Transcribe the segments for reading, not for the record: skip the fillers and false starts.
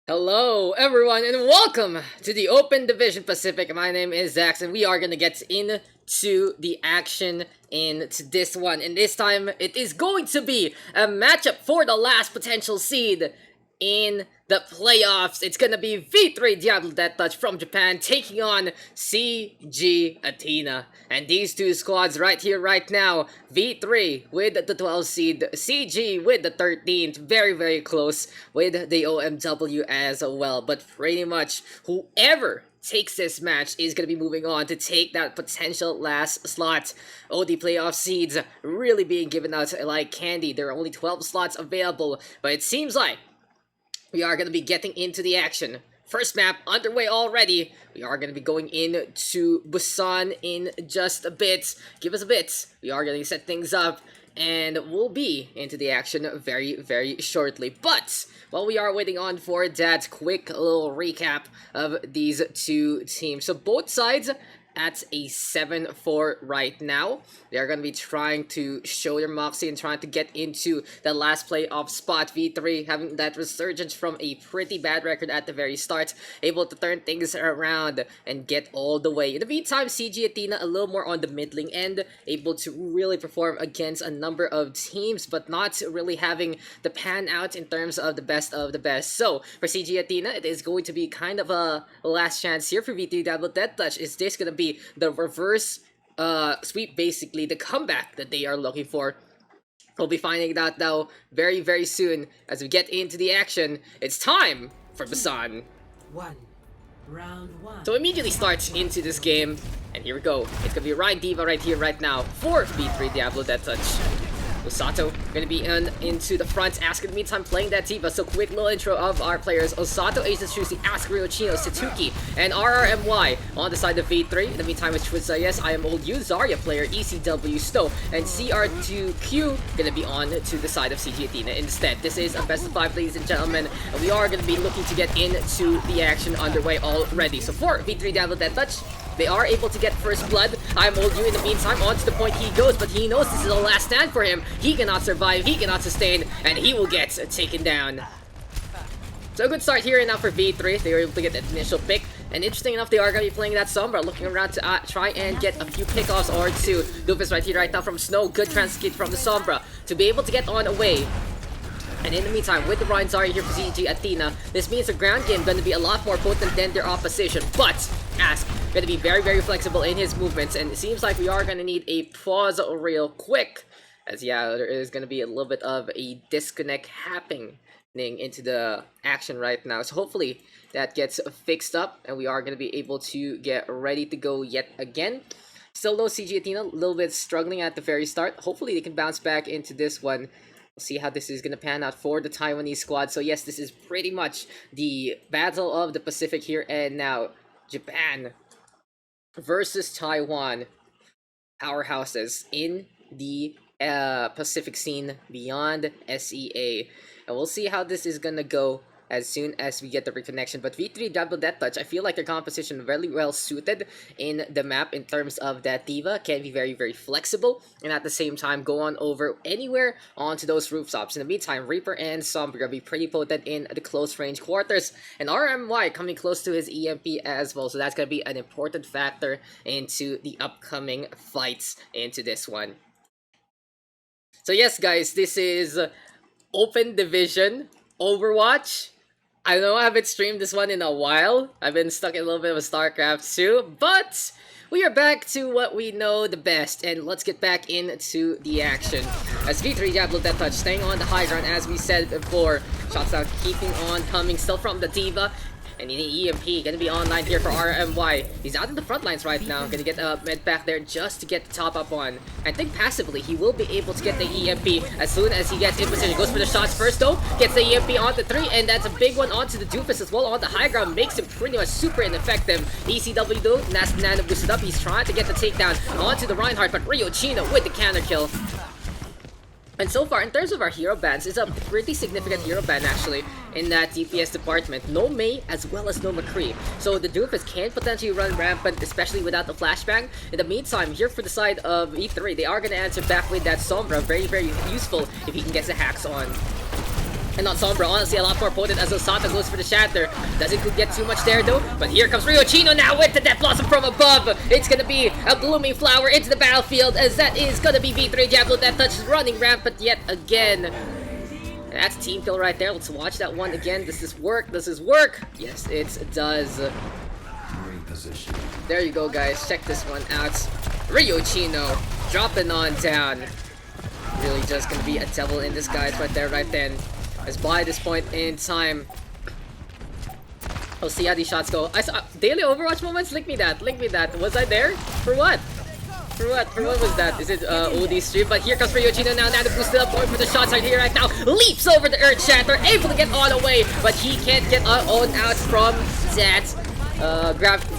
Hello, everyone, and welcome to the Open Division Pacific. My name is Daks, and we are gonna get into the action into this one. And this time, it is going to be a matchup for the last potential seed in the playoffs. It's gonna be V3 DiabloDeathTouch from Japan taking on CG Athena. And these two squads right here, right now, V3 with the 12th seed, CG with the 13th, very close with the OMW as well. But pretty much whoever takes this match is going to be moving on to take that potential last slot. OD playoff seeds really being given out like candy. There are only 12 slots available, but it seems like we are going to be getting into the action. First map underway already. We are going to be going into Busan in just a bit. Give us a bit. We are going to set things up, and we'll be into the action very shortly. But while we are waiting on for that, quick little recap of these two teams. So both sides at a 7-4 right now. They're going to be trying to show their moxie and trying to get into the last playoff spot. V3 having that resurgence from a pretty bad record at the very start, able to turn things around and get all the way. In the meantime, CG Athena a little more on the middling end, able to really perform against a number of teams, but not really having the pan out in terms of the best of the best. So for CG Athena, it is going to be kind of a last chance here for V3 DiabloDeathTouch. Is this going to be the reverse sweep, basically the comeback that they are looking for? We'll be finding out though very soon as we get into the action. It's time for Busan. Round one. So immediately starts into this game, and here we go. It's gonna be Ryan Diva right here, right now for V3 DiabloDeathTouch. Osato gonna be into the front. Ask in the meantime playing that Diva. So quick little intro of our players. Osato, Ace Shusi, Ask Ryochino, Satsuki, and RRMY on the side of V3. In the meantime, it's Twiza, yes, I am old you, Zarya player, ECW Stowe, and CR2Q gonna be on to the side of CG Athena instead. This is a best of 5, ladies and gentlemen, and we are gonna be looking to get into the action underway already. So for V3 DiabloDeathTouch, they are able to get first blood. I'm old you in the meantime, on to the point he goes, but he knows this is the last stand for him. He cannot survive, he cannot sustain, and he will get taken down. So a good start here and now for V3. They were able to get that initial pick. And interesting enough, they are going to be playing that Sombra, looking around to try and get a few pickoffs or two. Doofus right here, right now from Snow. Good transkit from the Sombra to be able to get on away. And in the meantime, with the Ryan Zarya here for CG Athena, this means the ground game going to be a lot more potent than their opposition. But Ask going to be very flexible in his movements, and it seems like we are going to need a pause real quick. As yeah, there is going to be a little bit of a disconnect happening into the action right now. So hopefully that gets fixed up, and we are going to be able to get ready to go yet again. Still though, CG Athena a little bit struggling at the very start. Hopefully they can bounce back into this one. We'll see how this is going to pan out for the Taiwanese squad. So yes, this is pretty much the Battle of the Pacific here and now. Japan versus Taiwan. Powerhouses in the Pacific scene beyond SEA. And we'll see how this is going to go as soon as we get the reconnection. But V3 DiabloDeathTouch, I feel like their composition very well suited in the map in terms of that Diva. Can be very flexible, and at the same time go on over anywhere onto those rooftops. In the meantime, Reaper and Sombra will be pretty potent in the close range quarters, and RMY coming close to his EMP as well, so that's going to be an important factor into the upcoming fights into this one. So yes guys, this is Open Division Overwatch. I know I haven't streamed this one in a while. I've been stuck in a little bit of a StarCraft too, but we are back to what we know the best, and let's get back into the action. As V3 DiabloDeathTouch staying on the high ground as we said before. Shots out keeping on coming still from the Diva. And the EMP gonna be online here for RMY. He's out in the front lines right now. Gonna get a med back there just to get the top up on. I think passively he will be able to get the EMP as soon as he gets in position. Goes for the shots first though. Gets the EMP onto 3, and that's a big one onto the Doofus as well on the high ground. Makes him pretty much super ineffective. ECW though, Nana boosted up. He's trying to get the takedown onto the Reinhardt, but Ryochino with the counter kill. And so far, in terms of our hero bans, it's a pretty significant hero ban actually in that DPS department. No Mei as well as no McCree. So the Doofus can potentially run rampant, especially without the flashbang. In the meantime, here for the side of E3, they are going to answer back with that Sombra. Very useful if he can get the hacks on. And on Sombra, honestly, a lot more potent as Osata goes for the Shatter. Doesn't get too much there though, but here comes Ryochino now with the Death Blossom from above. It's gonna be a blooming flower into the battlefield, as that is gonna be V3 DiabloDeathTouch running rampant yet again. And that's a team kill right there. Let's watch that one again. Does this work? Does this work? Yes, it does. There you go, guys. Check this one out. Ryochino dropping on down. Really just gonna be a devil in disguise right there, right then. As by this point in time, I'll see how these shots go. I saw daily Overwatch moments. Link me that. Link me that. Was I there? For what? For what? For what was that? Is it OD stream? But here comes Ryochino now. Now to boost it up, going for the shots right here, right now. Leaps over the Earth Shatter, able to get on away, but he can't get on out from that.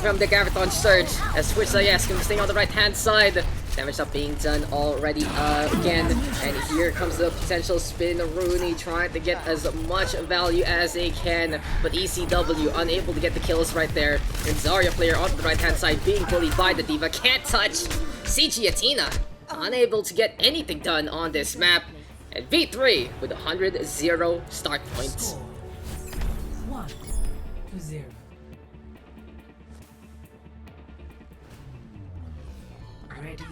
From the Graviton Surge. As Switch yes, can stay on the right hand side. Damage up being done already again, and here comes the potential spin. Rooney trying to get as much value as they can, but ECW unable to get the kills right there. And Zarya player on the right hand side being bullied by the D.Va, can't touch. CG Athena unable to get anything done on this map, and V3 with 100-0 start points. 1-0.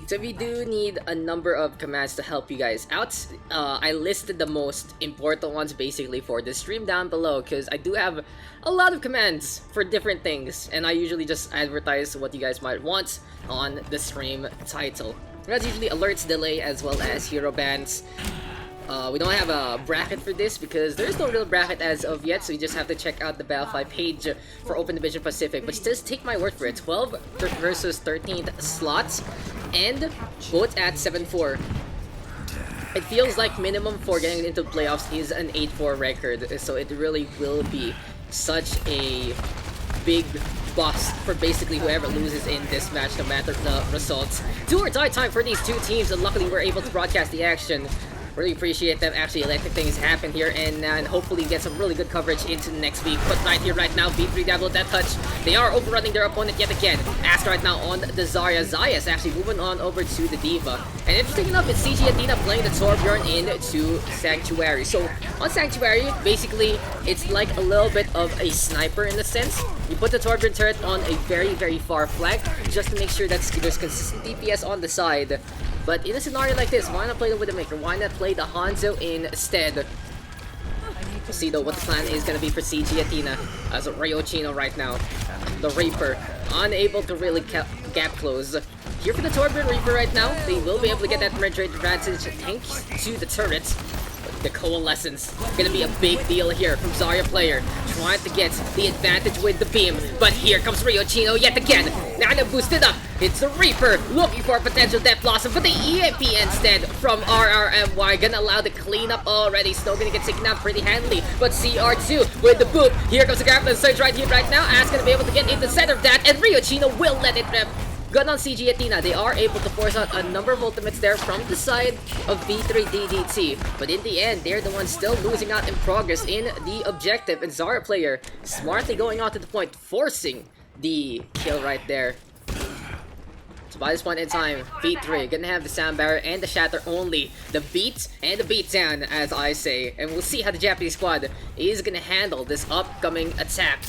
So we do need a number of commands to help you guys out. I listed the most important ones basically for the stream down below, because I do have a lot of commands for different things, and I usually just advertise what you guys might want on the stream title. That's usually alerts, delay, as well as hero bans. We don't have a bracket for this because there's no real bracket as of yet, so you just have to check out the Battlefy page for Open Division Pacific. But just take my word for it, 12 versus 13th slots, and both at 7-4. It feels like minimum for getting into playoffs is an 8-4 record, so it really will be such a big bust for basically whoever loses in this match, no matter the results. Do or die time for these two teams, and luckily we're able to broadcast the action. Really appreciate them actually letting things happen here, and hopefully get some really good coverage into next week. But right here, right now, V3 DiabloDeathTouch, they are overrunning their opponent yet again. Ask right now on the Zarya. Zarya's actually moving on over to the D.Va. And interesting enough, it's CG Athena playing the Torbjorn into Sanctuary. So on Sanctuary, basically, it's like a little bit of a sniper in a sense. You put the Torbjorn turret on a very, very far flank just to make sure that there's consistent DPS on the side. But in a scenario like this, why not play the Widowmaker? Why not play the Hanzo instead? We'll see though what the plan is going to be for CG Athena as Ryochino right now. The Reaper, unable to really gap close. Here for the Torbjorn Reaper right now, they will be able to get that red rate advantage thanks to the turrets. The Coalescence, gonna be a big deal here from Zarya player, trying to get the advantage with the beam, but here comes Ryochino yet again. Now boosted up, it's the Reaper, looking for a potential Death Blossom, but the EMP instead from RRMY, gonna allow the cleanup already. Snow gonna get taken out pretty handily, but CR2 with the boot. Here comes the Grappling Surge right here, right now. Ask gonna be able to get in the center of that, and Ryochino will let it rip. Good on CG Athena, they are able to force out a number of ultimates there from the side of V3 DDT. But in the end, they're the ones still losing out in progress in the objective. And Zarya player smartly going on to the point, forcing the kill right there. So by this point in time, V3 gonna have the Sound Barrier and the Shatter only. The beat and the beatdown, as I say. And we'll see how the Japanese squad is gonna handle this upcoming attack.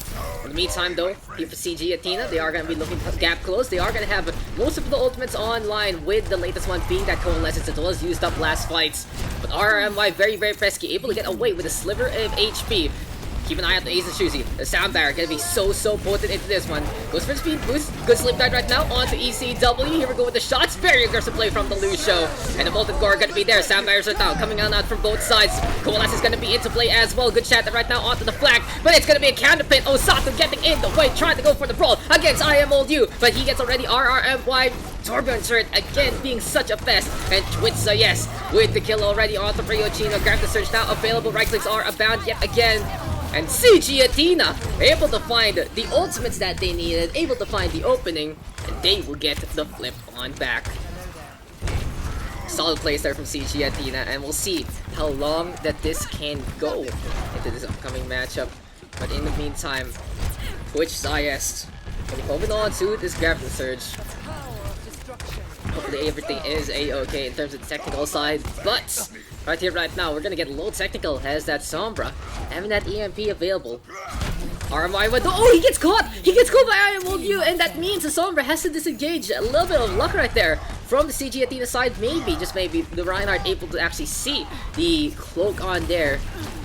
In the meantime though, here for CG Athena, they are gonna be looking to gap close. They are gonna have most of the ultimates online, with the latest one being that Coalescence that was used up last fights. But RRMY very, very pesky, able to get away with a sliver of HP. Keep an eye out the Ace and Shuzi. The Sound Barrier gonna be so potent into this one. Goes for the speed boost. Good slip dive right now onto ECW. Here we go with the shots. Very aggressive play from the Lucio. And the Molten Gore gonna be there. Sound Barriers right now coming on out from both sides. Coalescence is gonna be into play as well. Good chat right now onto the flag. But it's gonna be a counter pin. Osaka getting in the way, trying to go for the brawl against IMOLU. But he gets already RRMY. Torbjorn turret again being such a pest. And Twitza, yes, with the kill already onto Ryochino. Grab the surge now available. Right clicks are abound yet again. And CG Athena able to find the ultimates that they needed, able to find the opening, and they will get the flip on back. Solid plays there from CG Athena, and we'll see how long that this can go into this upcoming matchup. But in the meantime, Twitch Zayest moving on to this Grappling Surge. Hopefully everything is a-okay in terms of the technical side, but right here, right now. We're gonna get a little technical as that Sombra having that EMP available. RMI with oh, he gets caught! He gets caught by Iron World View, and that means the Sombra has to disengage. A little bit of luck right there from the CG Athena side. Maybe, just maybe, the Reinhardt able to actually see the cloak on there.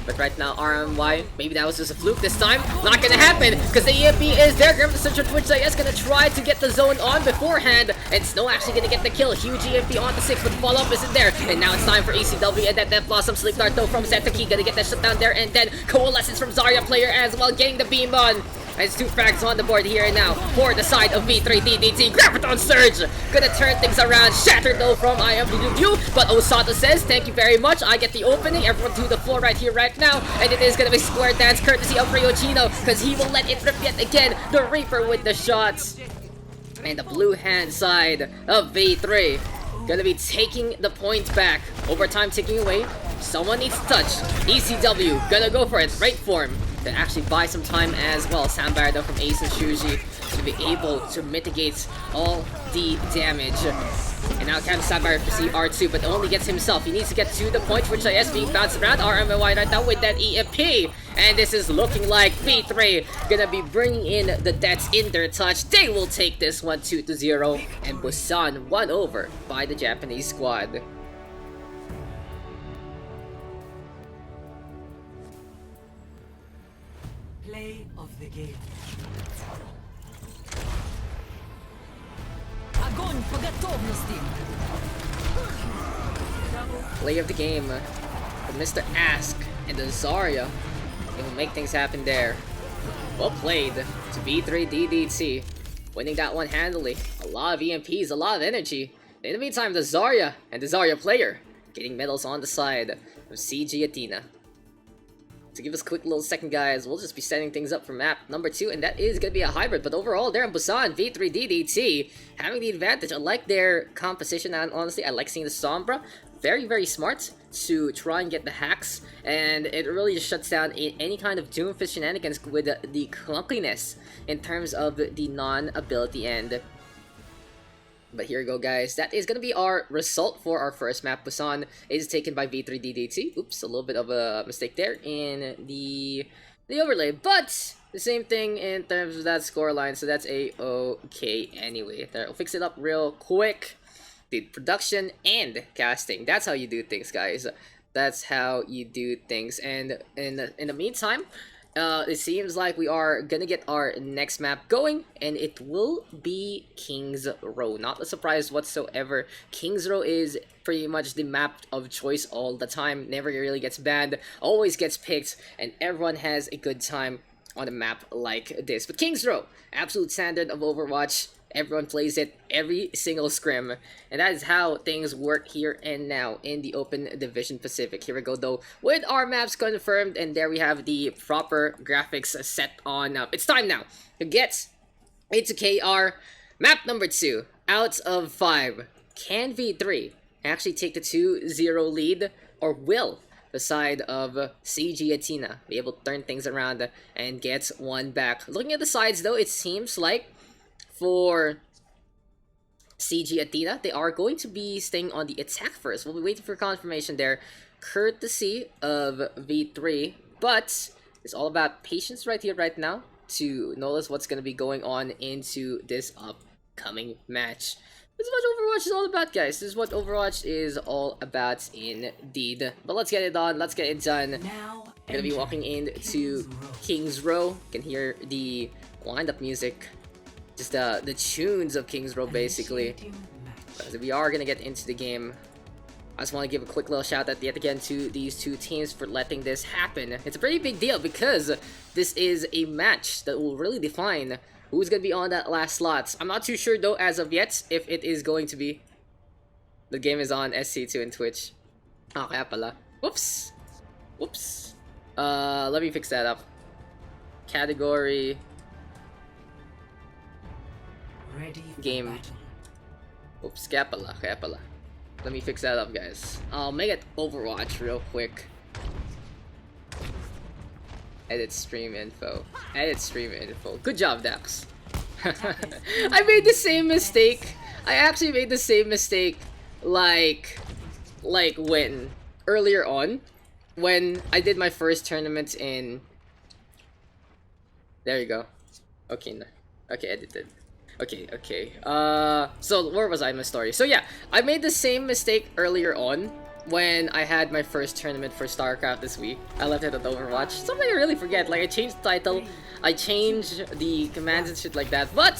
But right now, RMY, maybe that was just a fluke this time. Not gonna happen, because the EMP is there. Grim the Central Twitch is gonna try to get the zone on beforehand. And Snow actually gonna get the kill. Huge EMP on the 6, but the follow-up isn't there. And now it's time for ECW, and that Death Blossom Sleep Dart though from Zetaki. Gonna get that shut down there, and then Coalescence from Zarya player as well, getting the beam on. There's 2 frags on the board here and now for the side of V3 DDT. Graviton Surge gonna turn things around. Shattered though from IMWU, but Osato says thank you very much. I get the opening. Everyone to the floor right here right now, and it is gonna be square dance courtesy of Ryochino, because he will let it rip yet again. The Reaper with the shots, and the blue hand side of V3 gonna be taking the point back. Overtime ticking away. Someone needs to touch. ECW gonna go for it. Right form to actually buy some time as well. Sambar though from Ace and Shuji to be able to mitigate all the damage. And now can Sambar for CR2, but only gets himself. He needs to get to the point which I guess being bounced around. RMY right now with that EMP. And this is looking like V3 gonna be bringing in the deaths in their touch. They will take this one 2-0. And Busan won over by the Japanese squad. Play of the game. Огонь по готовности. Play of the game for Mr. Ask and the Zarya. It will make things happen there. Well played to V3 DDT. Winning that one handily. A lot of EMPs, a lot of energy. In the meantime, the Zarya and the Zarya player getting medals on the side of CG Athena. To give us a quick little second, guys, we'll just be setting things up for map number 2, and that is going to be a hybrid. But overall, there in Busan, V3 DDT having the advantage. I like their composition, and honestly, I like seeing the Sombra. Very, very smart to try and get the hacks, and it really just shuts down any kind of Doomfist shenanigans with the clunkiness in terms of the non-ability end. But here we go, guys. That is going to be our result for our first map. Busan is taken by V3 DDT. Oops, a little bit of a mistake there in the overlay. But the same thing in terms of that scoreline, so that's a-okay anyway. There, I'll fix it up real quick. The production and casting. That's how you do things, guys. That's how you do things. And in the meantime, it seems like we are gonna get our next map going, and it will be King's Row. Not a surprise whatsoever. King's Row is pretty much the map of choice all the time. Never really gets banned, always gets picked, and everyone has a good time on a map like this. But King's Row, absolute standard of Overwatch. Everyone plays it every single scrim, and that is how things work here and now in the Open Division Pacific. Here we go though with our maps confirmed, and there we have the proper graphics set on. It's time now to get into KR. Map number 2 out of 5. Can V3 actually take the 2-0 lead, or will the side of CG Athena be able to turn things around and get one back? Looking at the sides though, it seems like for CG Athena, they are going to be staying on the attack first. We'll be waiting for confirmation there, courtesy of V3. But it's all about patience right here, right now, to notice what's going to be going on into this upcoming match. This is what Overwatch is all about, guys. This is what Overwatch is all about indeed. But let's get it on. Let's get it done. Now We're going to be walking into King's Row. You can hear the wind-up music. Just the tunes of King's Row, basically. But we are gonna get into the game. I just want to give a quick little shout out yet again to these two teams for letting this happen. It's a pretty big deal because this is a match that will really define who's gonna be on that last slot. I'm not too sure though as of yet if it is going to be. The game is on SC2 and Twitch. Ah, kaya pala. Whoops. Whoops. Let me fix that up. Category. ready for Game. battle. Oops, kaya pala. Let me fix that up, guys. I'll make it Overwatch real quick. Edit stream info. Good job, Daks. I made the same mistake. I actually made the same mistake like when? earlier on when I did my first tournament in... There you go. Okay, no. Okay, edited. Okay. So where was I in my story? So yeah, I made the same mistake earlier on when I had my first tournament for StarCraft this week. I left it at Overwatch. Something I really forget. Like, I changed the title, I changed the commands and shit like that, but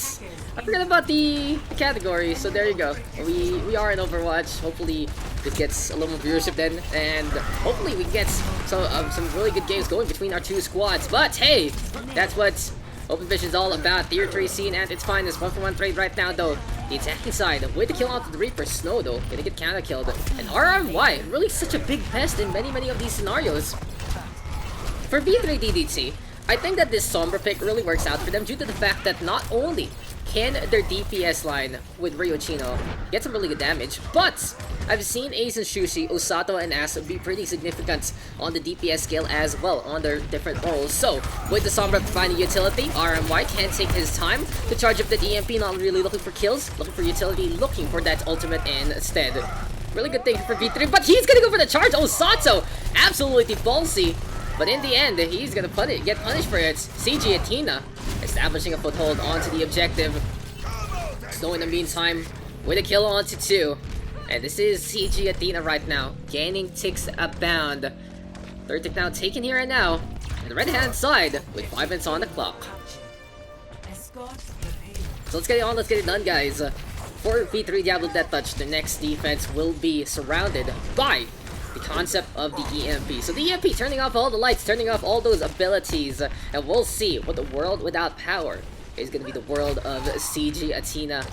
I forgot about the category. So there you go. We are in Overwatch. Hopefully it gets a little more viewership then, and hopefully we get some really good games going between our two squads. But hey, that's what Open Vision's all about. Tier 3 scene at its finest. 1-for-1 trade right now though. The attacking side, with the kill onto the Reaper, Snow though, gonna get counter killed. And RRY, really such a big pest in many of these scenarios. For B3 DDT, I think that this Sombra pick really works out for them due to the fact that not only can their DPS line with Ryochino get some really good damage, but I've seen Ace and Shushi, Osato, and As be pretty significant on the DPS scale as well on their different roles. So, with the Sombra providing utility, RMY can take his time to charge up the EMP, not really looking for kills, looking for utility, looking for that ultimate instead. Really good thing for V3, but he's gonna go for the charge! Osato! Absolutely ballsy! But in the end, he's gonna get punished for it. CG Athena establishing a foothold onto the objective. Snow in the meantime with a kill onto 2. And this is CG Athena right now, gaining ticks abound. Third tick now taken here and now. And the right hand side with 5 minutes on the clock. So let's get it on, let's get it done, guys. For V3 DiabloDeathTouch, the next defense will be surrounded by the concept of the EMP. So the EMP turning off all the lights, turning off all those abilities, and we'll see what the world without power is going to be the world of CG Athena.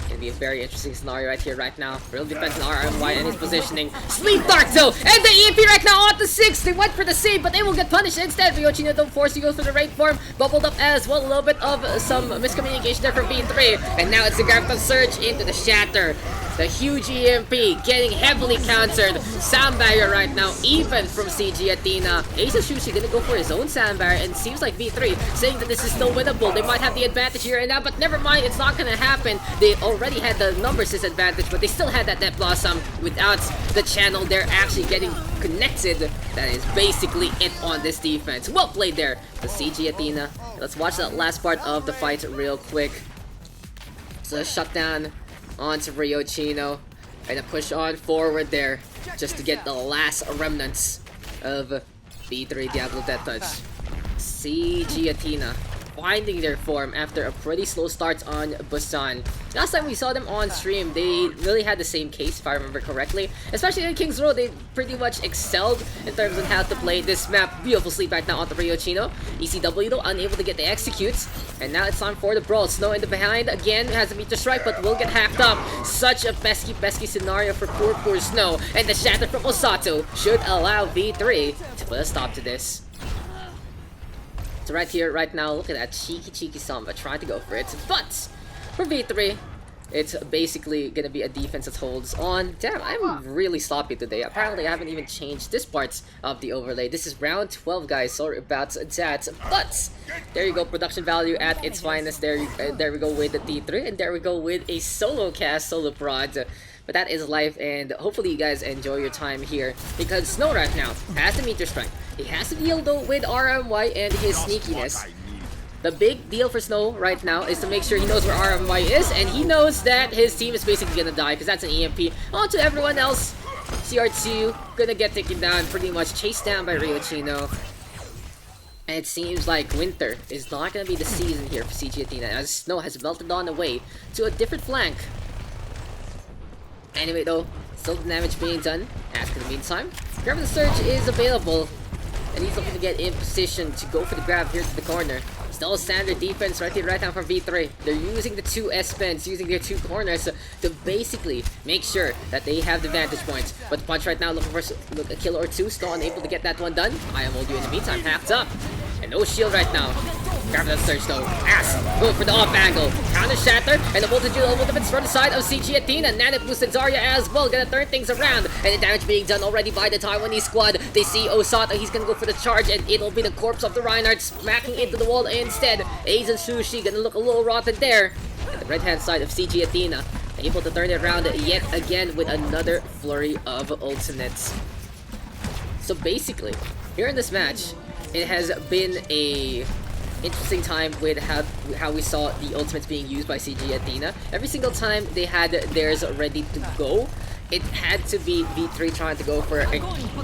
Gonna be a very interesting scenario right here, right now. Real defense in RMY and his positioning. Sleep Dark though! And the EMP right now on the 6! They went for the save, but they will get punished instead. Ryochino don't force to go for the raid form. Bubbled up as well. A little bit of some miscommunication there from B3. And now it's the Junkertown surge into the Shatter. The huge EMP getting heavily countered. Sound barrier right now, even from CG Athena. Ace of Shushi gonna go for his own sound barrier, and seems like V3 saying that this is still winnable. They might have the advantage here and now, but never mind, it's not gonna happen. They already had the numbers disadvantage, but they still had that Net Blossom. Without the channel, they're actually getting connected. That is basically it on this defense. Well played there, the CG Athena. Let's watch that last part of the fight real quick. So shutdown onto Ryochino, and a push on forward there just to get the last remnants of B3 DiabloDeathTouch. CG Athena finding their form after a pretty slow start on Busan. Last time we saw them on stream, they really had the same case, if I remember correctly. Especially in King's Row, they pretty much excelled in terms of how to play this map. Beautiful sleep right now onto Ryochino. ECW though, unable to get the executes. And now it's time for the brawl. Snow in the behind again, has a meter strike, but will get hacked up. Such a pesky scenario for poor Snow. And the shatter from Osato should allow V3 to put a stop to this. So right here, right now, look at that cheeky Samba trying to go for it. But for V3, it's basically gonna be a defense that holds on. Damn, I'm really sloppy today. Apparently, I haven't even changed this part of the overlay. This is round 12, guys. Sorry about that. But there you go, production value at its finest. There we go with the D3, and there we go with a solo cast, solo prod. But that is life, and hopefully you guys enjoy your time here, because Snow right now has the meter strike. He has to deal though with RMY and his sneakiness. The big deal for Snow right now is to make sure he knows where RMY is, and he knows that his team is basically gonna die, because that's an EMP. On to everyone else. CR2 gonna get taken down, pretty much chased down by Ryochino. And it seems like winter is not gonna be the season here for CG Athena, as Snow has melted on the way to a different flank. Anyway though, still the damage being done. As for the meantime, grab the surge is available, and he's looking to get in position to go for the grab here to the corner. Still a standard defense right here, right now from V3. They're using the 2 S-Pens, using their 2 corners to basically make sure that they have the vantage points. But the punch right now looking for a kill or 2, still unable to get that one done. I am hold you in the meantime, hacked up. And no shield right now. Grab that surge though. Ass going for the off angle. Counter shatter, and the multitude ultimates from the side of CG Athena. Nano boosted Zarya as well, gonna turn things around. And the damage being done already by the Taiwanese squad. They see Osato, he's gonna go for the charge, and it'll be the corpse of the Reinhardt smacking into the wall instead. Ace and Sushi gonna look a little rotten there. And the right hand side of CG Athena able to turn it around yet again with another flurry of ultimates. So basically, here in this match, it has been a interesting time with how we saw the ultimates being used by CG Athena. Every single time they had theirs ready to go, it had to be V3 trying to go for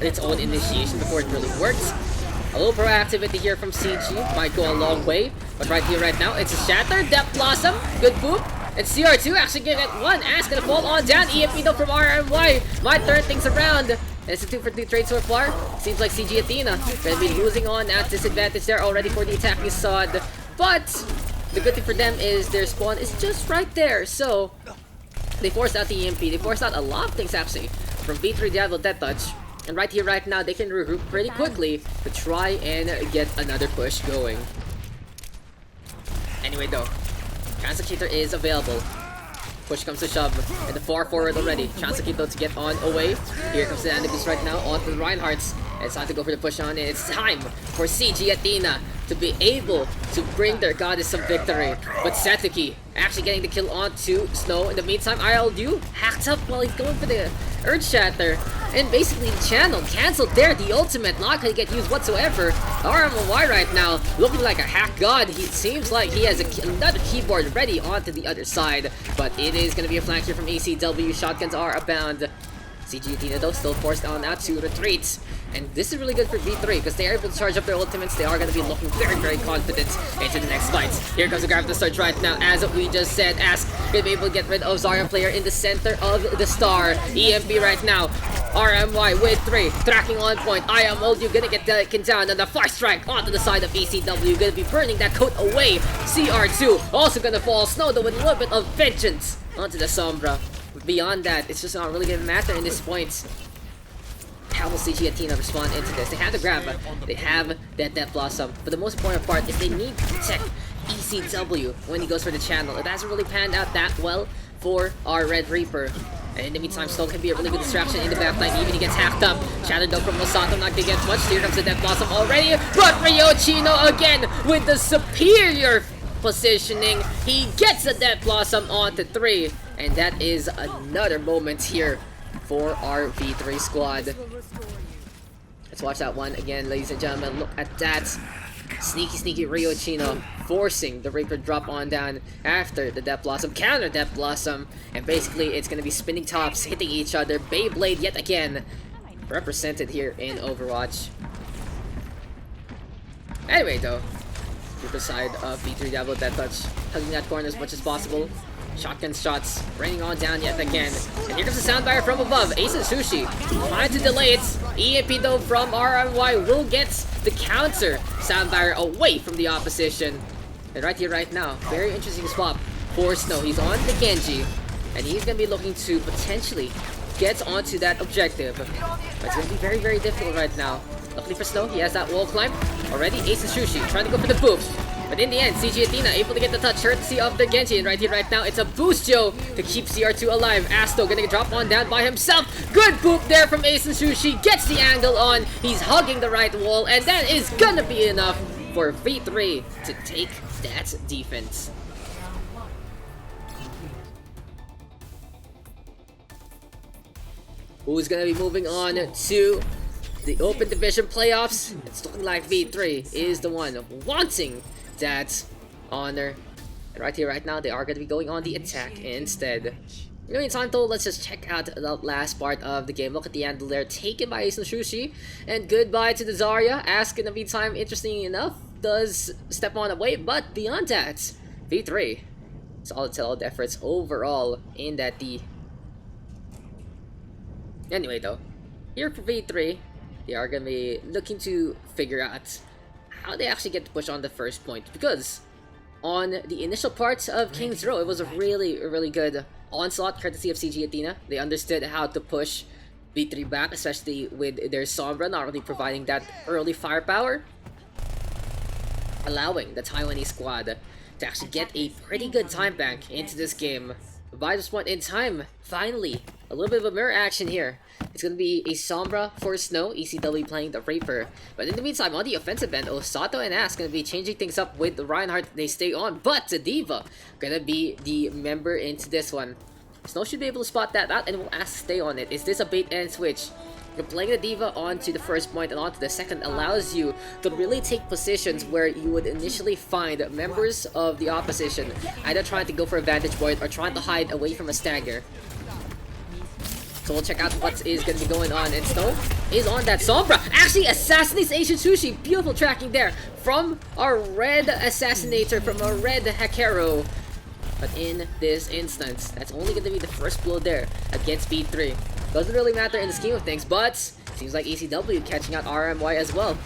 its own initiation before it really worked. A little proactivity here from CG might go a long way, but right here, right now, it's a Shatter, Depth Blossom, good boop, and CR2 actually gonna get one. Ass gonna fall on down. EMP though from RMY might turn things around. And it's a 2-for-2 trade so far. Seems like CG Athena gonna be losing on at disadvantage there already for the attacking sod. But the good thing for them is their spawn is just right there. So they forced out the EMP. They forced out a lot of things actually from V3 DiabloDeathTouch. And right here, right now, they can regroup pretty quickly to try and get another push going. Anyway though, Junkertown is available. Push comes to shove, and the far forward already. Junkertown to get on away. Here comes the enemies right now onto the Reinhardts. It's time to go for the push on, and it's time for CG Athena to be able to bring their goddess some victory. But Satuki actually getting the kill onto Snow. In the meantime, ILU hacked up while he's going for the Earth Shatter. And basically the channel cancelled there. The ultimate not gonna get used whatsoever. RMY right now looking like a hack god. He seems like he has another keyboard ready onto the other side. But it is gonna be a flank here from ACW. Shotguns are abound. CG Athena though still forced on out to retreat. And this is really good for V3 because they are able to charge up their ultimates. They are going to be looking very, very confident into the next fight. Here comes the grab the surge right now. As we just said, Ask going to be able to get rid of Zarya player in the center of the star. EMP right now. RMY with 3. Tracking on point. I am old. You're going to get taken down. And the far strike onto the side of ECW. Going to be burning that coat away. CR2 also going to fall. Snow though with a little bit of vengeance onto the Sombra. Beyond that, it's just not really going to matter in this point. How will CG Athena respond into this? They have the grab, they have that Death Blossom, but the most important part is they need to protect ECW when he goes for the channel. It hasn't really panned out that well for our Red Reaper. And in the meantime, Snow can be a really good distraction in the backline, even he gets hacked up. Shadow though from Mosato, not gonna get much. Here comes the Death Blossom already, but Ryochino again with the superior positioning. He gets the Death Blossom onto 3, and that is another moment here for our V3 squad. Let's watch that one again, ladies and gentlemen. Look at that. Sneaky Ryochino forcing the Reaper drop on down after the Death Blossom, counter Death Blossom, and basically it's going to be spinning tops, hitting each other. Beyblade yet again represented here in Overwatch. Anyway though, Reaper side of V3 DiabloDeathTouch, hugging that corner as much as possible. Shotgun shots raining on down yet again. And here comes the soundbite from above. Ace and Sushi trying to delay it. EMP though from RMY will get the counter soundbite away from the opposition. And right here, right now, very interesting spot for Snow. He's on the Genji, and he's going to be looking to potentially get onto that objective. But it's going to be very, very difficult right now. Luckily for Snow, he has that wall climb already. Ace and Sushi trying to go for the boost. But in the end, CG Athena able to get the touch courtesy of the Genji. And right here, right now, it's a boost, Joe, to keep CR2 alive. Asto gonna drop on down by himself. Good boop there from Ace and Sushi. Gets the angle on. He's hugging the right wall. And that is gonna be enough for V3 to take that defense. Who's gonna be moving on to the Open Division playoffs? It's looking like V3 is the one wanting that honor. And right here, right now, they are going to be going on the attack instead. In the meantime, though, let's just check out the last part of the game. Look at the angle there, taken by Ace and Sushi. And goodbye to the Zarya. Ask in the meantime, interesting enough, does step on away. But beyond that, V3, solid efforts overall in that D. Anyway, though, here for V3, they are going to be looking to figure out how they actually get to push on the first point, because on the initial parts of King's Row, it was a really good onslaught courtesy of CG Athena. They understood how to push V3 back, especially with their Sombra not really providing that early firepower, allowing the Taiwanese squad to actually get a pretty good time bank into this game. By this point in time, finally, a little bit of a mirror action here. It's going to be a Sombra for Snow, ECW playing the Reaper. But in the meantime, on the offensive end, Osato and Ask going to be changing things up with the Reinhardt. They stay on, but the Diva going to be the member into this one. Snow should be able to spot that out, and will Ask stay on it. Is this a bait and switch? Playing the D.Va onto the first point and onto the second allows you to really take positions where you would initially find members of the opposition either trying to go for a vantage point or trying to hide away from a stagger. So we'll check out what is going to be going on. And Snow is on that Sombra. Actually assassinates Asian Sushi. Beautiful tracking there from our red assassinator, from our red Hakero. But in this instance, that's only going to be the first blow there against V3. Doesn't really matter in the scheme of things, but seems like ECW catching out RMY as well.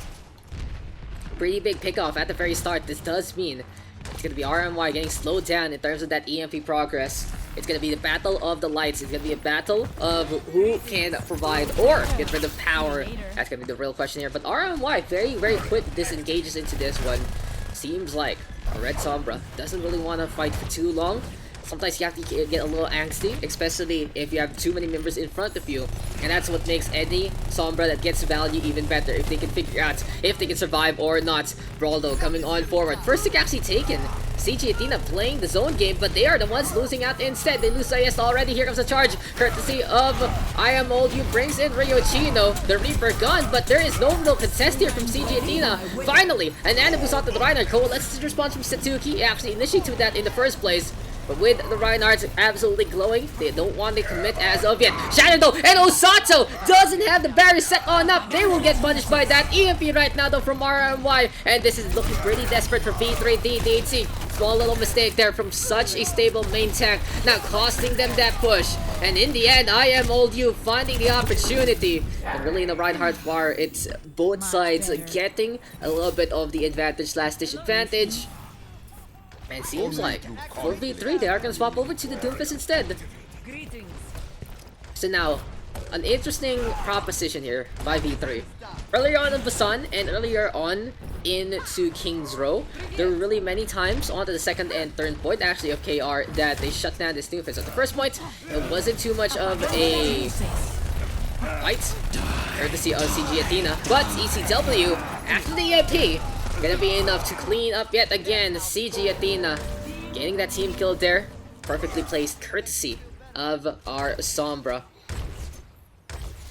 Pretty big pickoff at the very start. This does mean it's going to be RMY getting slowed down in terms of that EMP progress. It's going to be the battle of the lights. It's going to be a battle of who can provide or get rid of power. That's going to be the real question here. But RMY very, very quick disengages into this one. Seems like a Red Sombra doesn't really want to fight for too long. Sometimes you have to get a little angsty, especially if you have too many members in front of you. And that's what makes any Sombra that gets value even better, if they can figure out if they can survive or not. Brawldo coming on forward. First pick actually taken. CG Athena playing the zone game, but they are the ones losing out instead. They lose IS already. Here comes the charge, courtesy of I Am Old You, brings in Rio Chino. The Reaper gone, but there is no real contest here from CG Athena. Finally, an Busan to the Reinhardt. Coalesces response from Satuki. He actually initiated that in the first place. But with the Reinhardts absolutely glowing, they don't want to commit as of yet. Shadow and Osato doesn't have the barrier set on up. They will get punished by that EMP right now though from RMY. And this is looking pretty desperate for V3DDT. Small little mistake there from such a stable main tank, now costing them that push. And in the end, I Am Old You finding the opportunity. And really in the Reinhardt bar, it's both sides getting a little bit of the advantage / disadvantage. And it seems like for V3, they are going to swap over to the Doomfist instead. So now, an interesting proposition here by V3. Earlier on in Busan and earlier on into King's Row, there were really many times onto the second and third point, actually of KR, that they shut down this Doomfist. At the first point, it wasn't too much of a fight, courtesy of CG Athena, but ECW, after the EMP, gonna be enough to clean up yet again. CG Athena getting that team kill there. Perfectly placed, courtesy of our Sombra.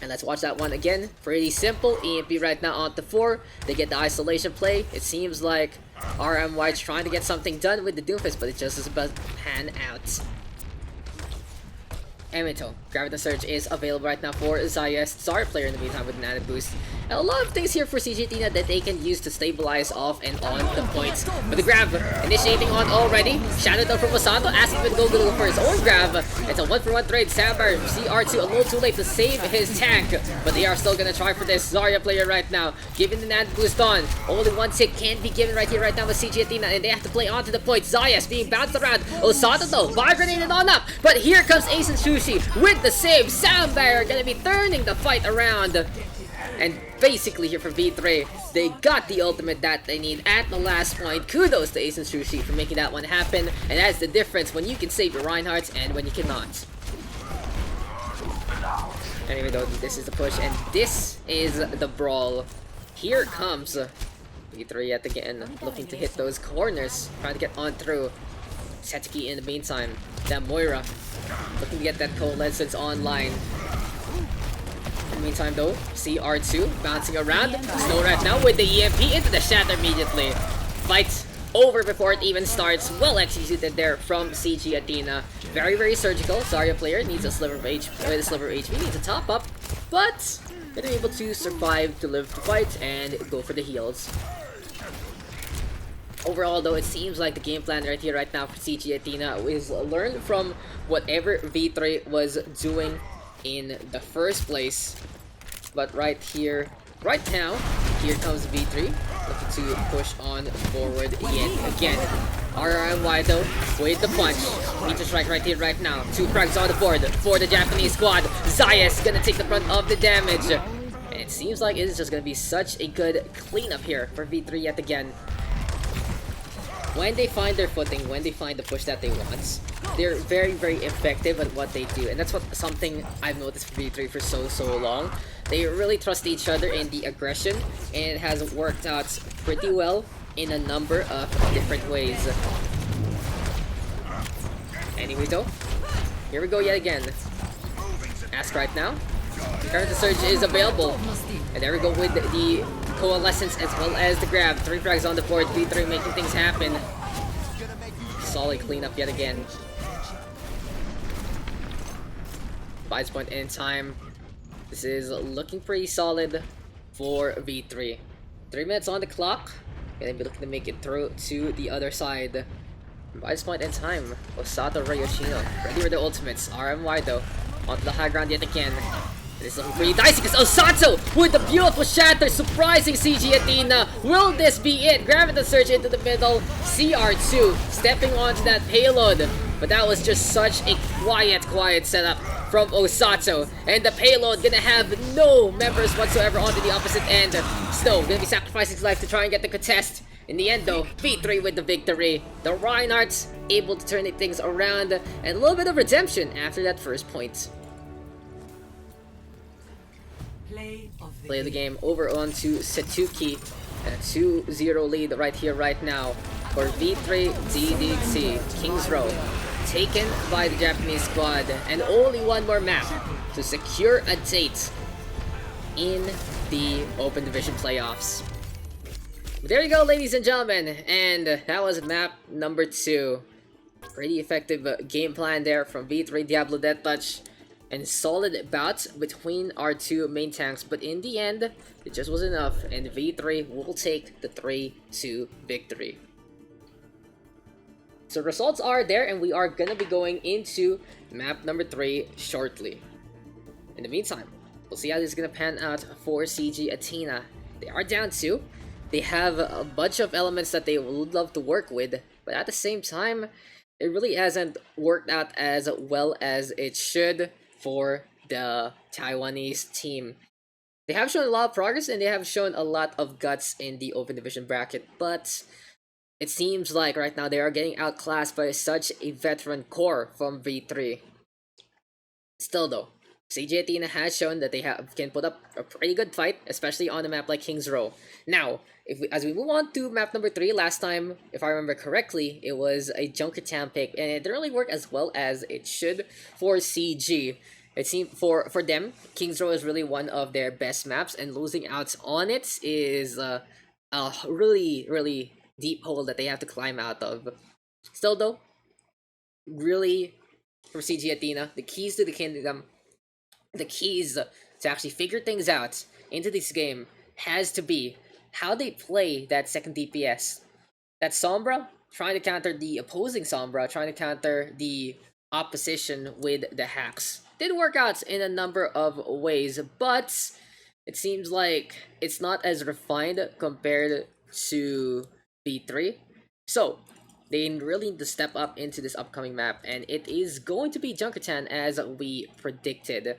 And let's watch that one again. Pretty simple. EMP right now on the 4. They get the isolation play. It seems like RMY is trying to get something done with the Doomfist, but it just is about to pan out. Emito, Gravity Surge is available right now for Zayas, Zarya player in the meantime with Nano Boost. And a lot of things here for CG Athena that they can use to stabilize off and on the points. But the grab initiating on already. Shadow down from Masato, asking him to go for his own grab. It's a 1-for-1 trade. Sabar, CR2 a little too late to save his tank. But they are still gonna try for this Zarya player right now. Giving the Nano Boost on. Only one tick can be given right now with CG Athena, and they have to play onto the point. Zayas being bounced around. Osato though, fire grenaded on up. But here comes Ace and Sushi with the save. Soundbar gonna be turning the fight around. And basically here for V3, they got the ultimate that they need at the last point. Kudos to Ace and Sushi for making that one happen. And that's the difference when you can save your Reinhardts and when you cannot. Anyway though, this is the push and this is the brawl. Here comes V3 yet again, looking to hit those corners, trying to get on through. Satuki in the meantime, that Moira looking to get that coalescence online. In the meantime though, CR2 bouncing around. Snow right now with the EMP into the shatter immediately. Fight over before it even starts. Well executed there from CG Athena. Very, very surgical. Zarya player needs a sliver of HP, needs a top up, but been able to survive to live the fight and go for the heals. Overall though, it seems like the game plan right here, right now for CG Athena is learn from whatever V3 was doing in the first place. But right here, right now, here comes V3 looking to push on forward yet again. RRMY though, with the punch. Need to strike right here, right now. 2 frags on the board for the Japanese squad. Zayas gonna take the brunt of the damage. And it seems like it is just gonna be such a good cleanup here for V3 yet again. When they find their footing, when they find the push that they want, they're very, very effective at what they do. And that's something I've noticed for V3 for so long. They really trust each other in the aggression, and it has worked out pretty well in a number of different ways. Anyway though, here we go yet again. Ask right now. Current Surge is available. And there we go with the Coalescence as well as the grab. 3 frags on the board, V3 making things happen. Solid cleanup yet again. Buys point in time. This is looking pretty solid for V3. 3 minutes on the clock. Gonna be looking to make it through to the other side. By this point in time, Osato Ryoshino ready with the ultimates. RMY though, onto the high ground yet again. It is looking pretty dicey because Osato with the beautiful shatter, surprising CG Athena. Will this be it? Grabbing the surge into the middle. CR2 stepping onto that payload. But that was just such a quiet setup from Osato. And the payload gonna have no members whatsoever onto the opposite end. Snow gonna be sacrificing his life to try and get the contest. In the end though, V3 with the victory. The Reinhardts able to turn things around, and a little bit of redemption after that first point. Play of the game over on to Setuki. A 2-0 lead right here, right now for V3 DDT. Kings Row taken by the Japanese squad, and only one more map to secure a date in the Open Division playoffs. There you go, ladies and gentlemen, and that was map number 2. Pretty effective game plan there from V3 DiabloDeathTouch, and solid bout between our 2 main tanks, but in the end, it just wasn't enough, and V3 will take the 3-2 victory. So results are there, and we are gonna be going into map number 3 shortly. In the meantime, we'll see how this is gonna pan out for CG Athena. They are down 2. They have a bunch of elements that they would love to work with, but at the same time, it really hasn't worked out as well as it should for the Taiwanese team. They have shown a lot of progress, and they have shown a lot of guts in the Open Division bracket, but it seems like right now they are getting outclassed by such a veteran core from V3. Still though, CG Athena has shown that they can put up a pretty good fight, especially on a map like Kings Row. Now, as we move on to map number 3, last time, if I remember correctly, it was a Junkertown pick, and it didn't really work as well as it should for CG. It seemed for them, Kings Row is really one of their best maps, and losing out on it is a really deep hole that they have to climb out of. Still though, really, for CG Athena, the keys to the kingdom, the keys to actually figure things out into this game has to be how they play that second DPS. That Sombra, trying to counter the opposing Sombra, trying to counter the opposition with the hacks. Did work out in a number of ways, but it seems like it's not as refined compared to V3. So, they really need to step up into this upcoming map, and it is going to be Junkertown as we predicted.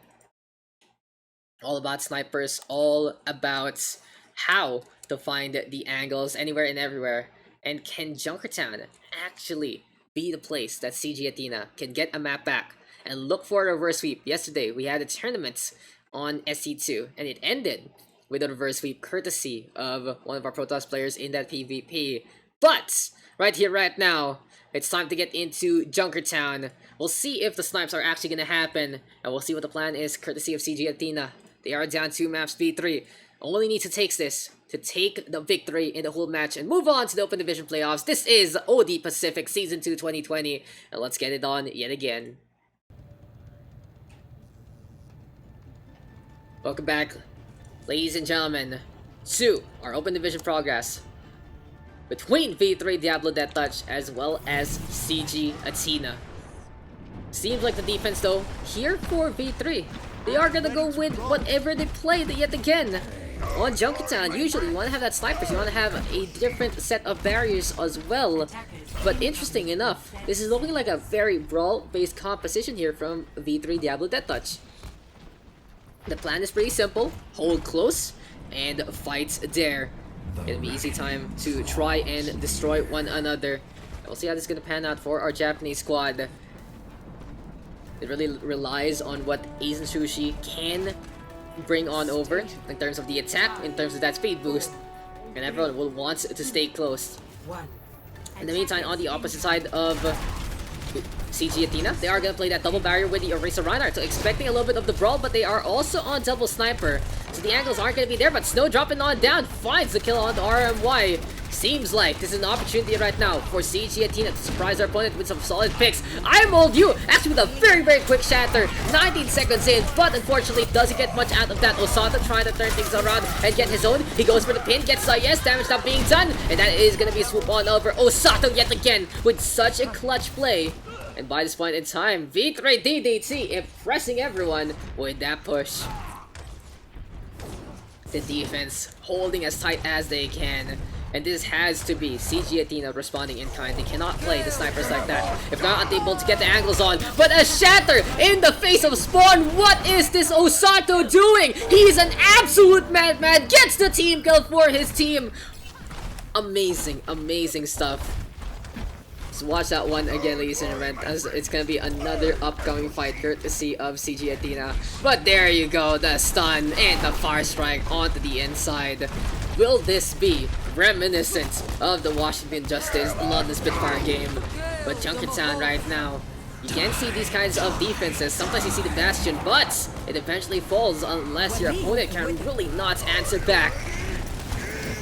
All about snipers, all about how to find the angles anywhere and everywhere. And can Junkertown actually be the place that CG Athena can get a map back and look for a reverse sweep? Yesterday, we had a tournament on SC2, and it ended with a reverse sweep courtesy of one of our Protoss players in that PvP. But right here, right now, it's time to get into Junkertown. We'll see if the snipes are actually going to happen, and we'll see what the plan is courtesy of CG Athena. They are down 2 maps, V3. Only need to take this to take the victory in the whole match and move on to the Open Division playoffs. This is OD Pacific Season 2 2020, and let's get it on yet again. Welcome back, ladies and gentlemen, to our Open Division progress between V3 DiabloDeathTouch as well as CG Athena. Seems like the defense though, here for V3, they are gonna go with whatever they play yet again. On Junkertown, usually you want to have that snipers, you want to have a different set of barriers as well. But interesting enough, this is looking like a very brawl-based composition here from V3 DiabloDeathTouch. The plan is pretty simple, hold close, and fight there. It'll be easy time to try and destroy one another. We'll see how this is going to pan out for our Japanese squad. It really relies on what Ace and Sushi can bring on over in terms of the attack, in terms of that speed boost. And everyone will want to stay close. In the meantime, on the opposite side of CG Athena, they are gonna play that double barrier with the Eraser Reinhardt, so expecting a little bit of the brawl, but they are also on double sniper, so the angles aren't gonna be there. But Snow dropping on down, finds the kill on the RMY. Seems like this is an opportunity right now for CG Athena to surprise our opponent with some solid picks. I'm old you, actually with a very quick shatter, 19 seconds in, but unfortunately doesn't get much out of that. Osato trying to turn things around and get his own. He goes for the pin, gets yes, damage not being done, and that is gonna be a swoop on over Osato yet again with such a clutch play. And by this point in time, V3 DDT impressing everyone with that push. The defense holding as tight as they can. And this has to be CG Athena responding in kind. They cannot play the snipers like that if not able to get the angles on. But a shatter in the face of Spawn. What is this Osato doing? He's an absolute madman. Gets the team kill for his team. Amazing stuff. So watch that one again, ladies and gentlemen, as it's gonna be another upcoming fight courtesy of CG Athena. But there you go, the stun and the far strike onto the inside. Will this be reminiscent of the Washington Justice London Spitfire game? But Junkertown right now, you can see these kinds of defenses. Sometimes you see the Bastion, but it eventually falls unless your opponent can really not answer back.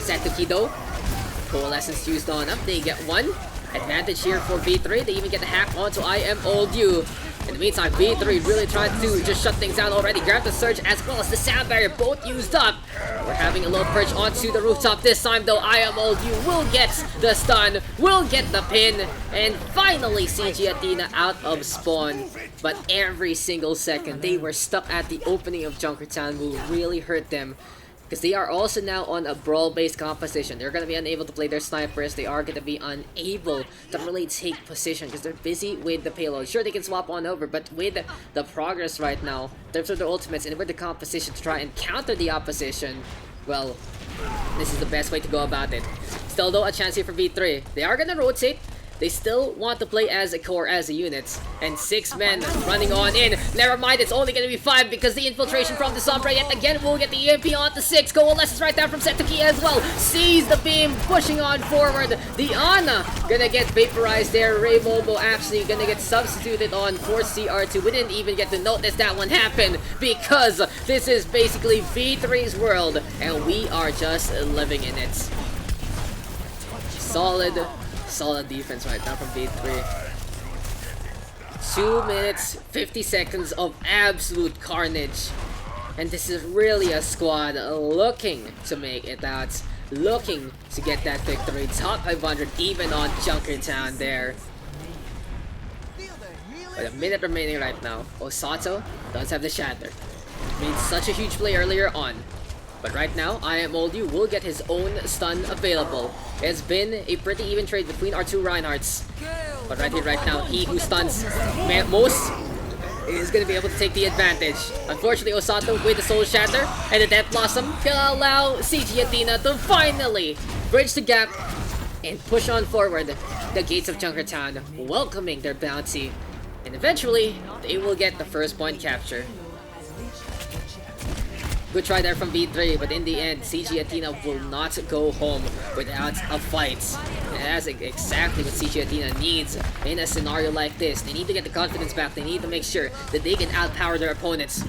Satuki though, Coalescence used on up, they get one. Advantage here for V3. They even get the hack onto I Am Old You. In the meantime, V3 really tried to just shut things down already. Grab the surge as well as the sound barrier, both used up. We're having a little perch onto the rooftop this time though. I Am Old You will get the stun, will get the pin, and finally CG Athena out of spawn. But every single second they were stuck at the opening of Junkertown will really hurt them. Because they are also now on a brawl-based composition. They're going to be unable to play their snipers. They are going to be unable to really take position because they're busy with the payload. Sure, they can swap on over, but with the progress right now, in terms of their ultimates and with the composition to try and counter the opposition, well, this is the best way to go about it. Still though, a chance here for V3. They are going to rotate. They still want to play as a core, as a unit. And 6 men running on in. Never mind, it's only going to be 5 because the infiltration from the Sombra yet again will get the EMP onto 6. Coalescence right down from Satuki as well. Sees the beam, pushing on forward. The Ana gonna get vaporized there. Ray Momo actually gonna get substituted on for CR2. We didn't even get to notice that one happen because this is basically V3's world and we are just living in it. Solid defense right now from V3. 2 minutes, 50 seconds of absolute carnage. And this is really a squad looking to make it out. Looking to get that victory. Top 500 even on Junkertown there. But a minute remaining right now. Osato does have the shatter. Made such a huge play earlier on. But right now, I Am Old You will get his own stun available. It's been a pretty even trade between our two Reinhardts. But right here, right now, he who stuns most is going to be able to take the advantage. Unfortunately, Osato with the Soul Shatter and the Death Blossom can allow CG Athena to finally bridge the gap and push on forward the gates of Junkertown, welcoming their bounty. And eventually, they will get the first point capture. Good try there from V3, but in the end, CG Athena will not go home without a fight. And that's exactly what CG Athena needs in a scenario like this. They need to get the confidence back. They need to make sure that they can outpower their opponents.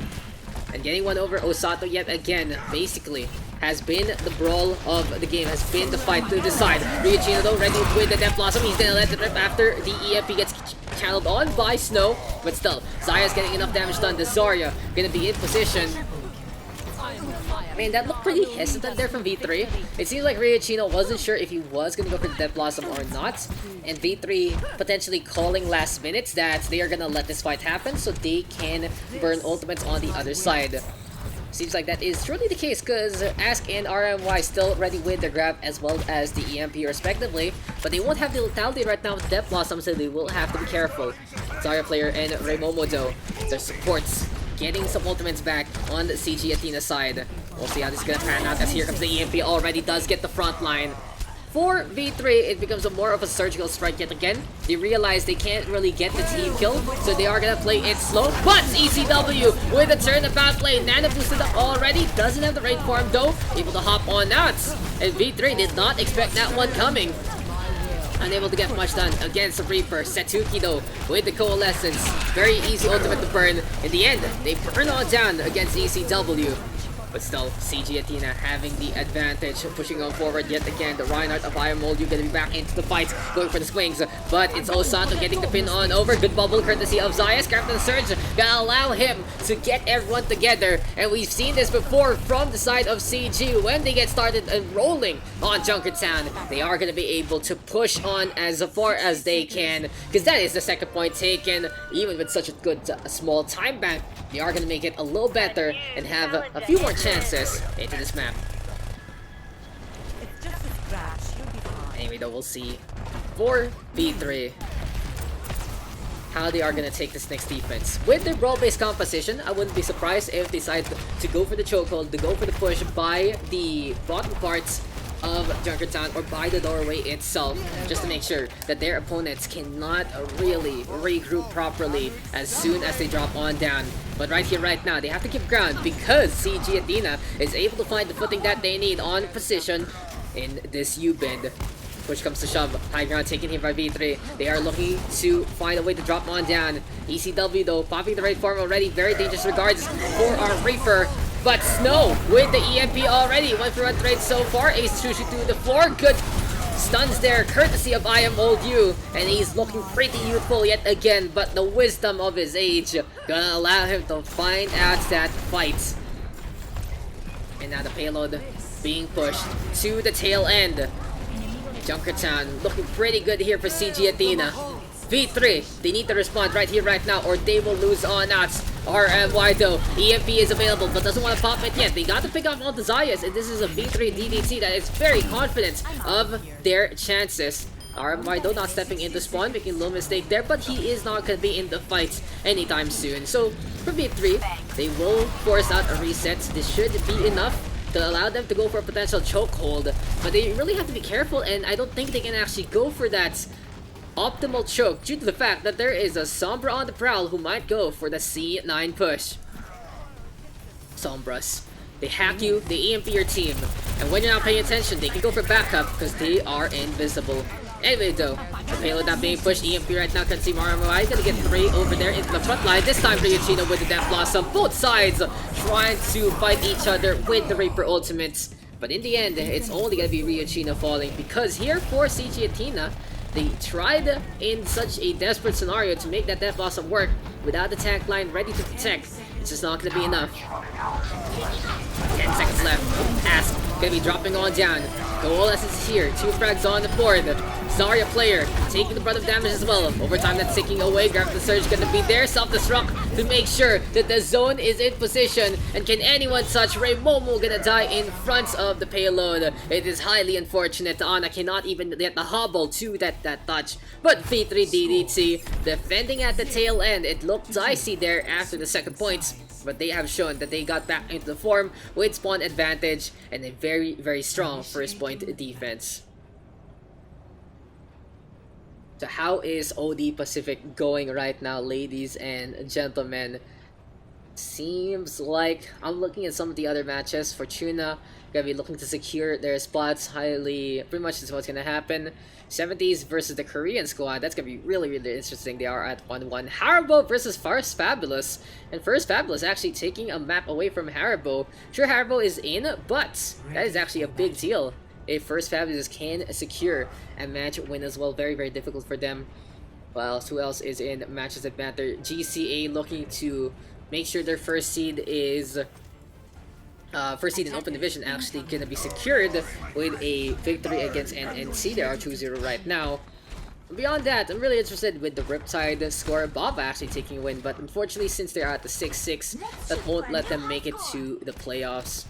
And getting one over Osato yet again, basically, has been the brawl of the game, has been the fight to decide. Ryujino though, ready with the Death Blossom. He's gonna let it rip after the EMP gets channeled on by Snow. But still, Zaya's getting enough damage done. The Zarya gonna be in position. I mean, that looked pretty hesitant there from V3. It seems like Ryujino wasn't sure if he was going to go for the Death Blossom or not. And V3 potentially calling last minute that they are going to let this fight happen so they can burn ultimates on the other side. Seems like that is truly the case because Ask and RMY still ready with their grab as well as the EMP respectively. But they won't have the lethality right now with Death Blossom, so they will have to be careful. Zarya player and Ray Momodo, their supports, getting some ultimates back on the CG Athena side. We'll see how this is gonna pan out as here comes the EMP already does get the front line. For V3, it becomes more of a surgical strike yet again. They realize they can't really get the team kill, so they are gonna play it slow. But ECW with a turnabout play. Nana boosted up already, doesn't have the right farm though, able to hop on out. And V3 did not expect that one coming. unable to get much done against the Reaper. Satuki though, with the Coalescence, very easy ultimate to burn. In the end, they burn all down against ECW. But still, CG Athena having the advantage, pushing on forward yet again. The Reinhardt of Iron Mold, you're gonna be back into the fight, going for the swings. But it's Osato getting the pin on over. Good bubble courtesy of Zayas. Captain Surge gonna allow him to get everyone together. And we've seen this before from the side of CG. When they get started rolling on Junkertown, they are gonna be able to push on as far as they can. Because that is the second point taken. Even with such a good small time bank, they are gonna make it a little better and have a few more chances into this map. It's just a scratch. You'll be fine. Anyway, though, we'll see 4v3 how they are gonna take this next defense. With their brawl-based composition, I wouldn't be surprised if they decide to go for the chokehold, to go for the push by the bottom parts of Junkertown or by the doorway itself, just to make sure that their opponents cannot really regroup properly as soon as they drop on down. But right here, right now, they have to keep ground because CG Athena is able to find the footing that they need on position in this U-bend. Push comes to shove, high ground taken here by V3. They are looking to find a way to drop on down. ECW though, popping the right form already, very dangerous regards for our Reaper. But Snow with the EMP already, 1 for 1 trade so far. Ace Sushi to the floor, good stuns there, courtesy of I Am Old You. And he's looking pretty youthful yet again, but the wisdom of his age gonna allow him to find out that fight. And now the payload being pushed to the tail end. Junkertown looking pretty good here for CG Athena. V3, they need to respond right here, right now, or they will lose on out. RMY though, EMP is available, but doesn't want to pop it yet. They got to pick off all the Zayas, and this is a V3 DDT that is very confident of their chances. RMY though not stepping into spawn, making a little mistake there, but he is not going to be in the fight anytime soon. So for V3, they will force out a reset. This should be enough to allow them to go for a potential chokehold, but they really have to be careful, and I don't think they can actually go for that optimal choke due to the fact that there is a Sombra on the prowl who might go for the C9 push. Sombras, they hack you, they EMP your team, and when you're not paying attention, they can go for backup because they are invisible. Anyway though, the payload not being pushed, EMP right now can see RMY gonna get 3 over there into the front line. This time Ryuchino with the Death Blossom, both sides trying to fight each other with the Reaper ultimates. But in the end, it's only gonna be Ryuchino falling because here for CG Athena, they tried in such a desperate scenario to make that Death Blossom work without the tank line ready to protect. It's just not going to be enough. 10 seconds left. Ask gonna be dropping on down. Coalescence is here. 2 frags on the board. Zarya player taking the brunt of damage as well. Overtime that's taking away. Grab the Surge gonna be there. Self-destruct to make sure that the zone is in position. And can anyone touch Ray Momo gonna die in front of the payload. It is highly unfortunate. Ana cannot even get the hobble to that touch. But V3 DDT defending at the tail end. It looked dicey there after the second point. But they have shown that they got back into the form with spawn advantage and a very, very strong first point defense. So how is OD Pacific going right now, ladies and gentlemen? Seems like I'm looking at some of the other matches. Fortuna gonna be looking to secure their spots highly. Pretty much is what's gonna happen. 70s versus the Korean squad. That's gonna be really, really interesting. They are at 1-1. Haribo versus First Fabulous. And First Fabulous actually taking a map away from Haribo. Sure, Haribo is in, but that is actually a big deal. If First Fabulous can secure a match win as well, very, very difficult for them. Well, who else is in matches that matter? GCA looking to make sure their first seed is first seed in open division actually gonna be secured with a victory against NNC. They are 2-0 right now. Beyond that, I'm really interested with the Riptide score. Bob actually taking a win, but unfortunately since they're at the 6-6, that won't let them make it to the playoffs.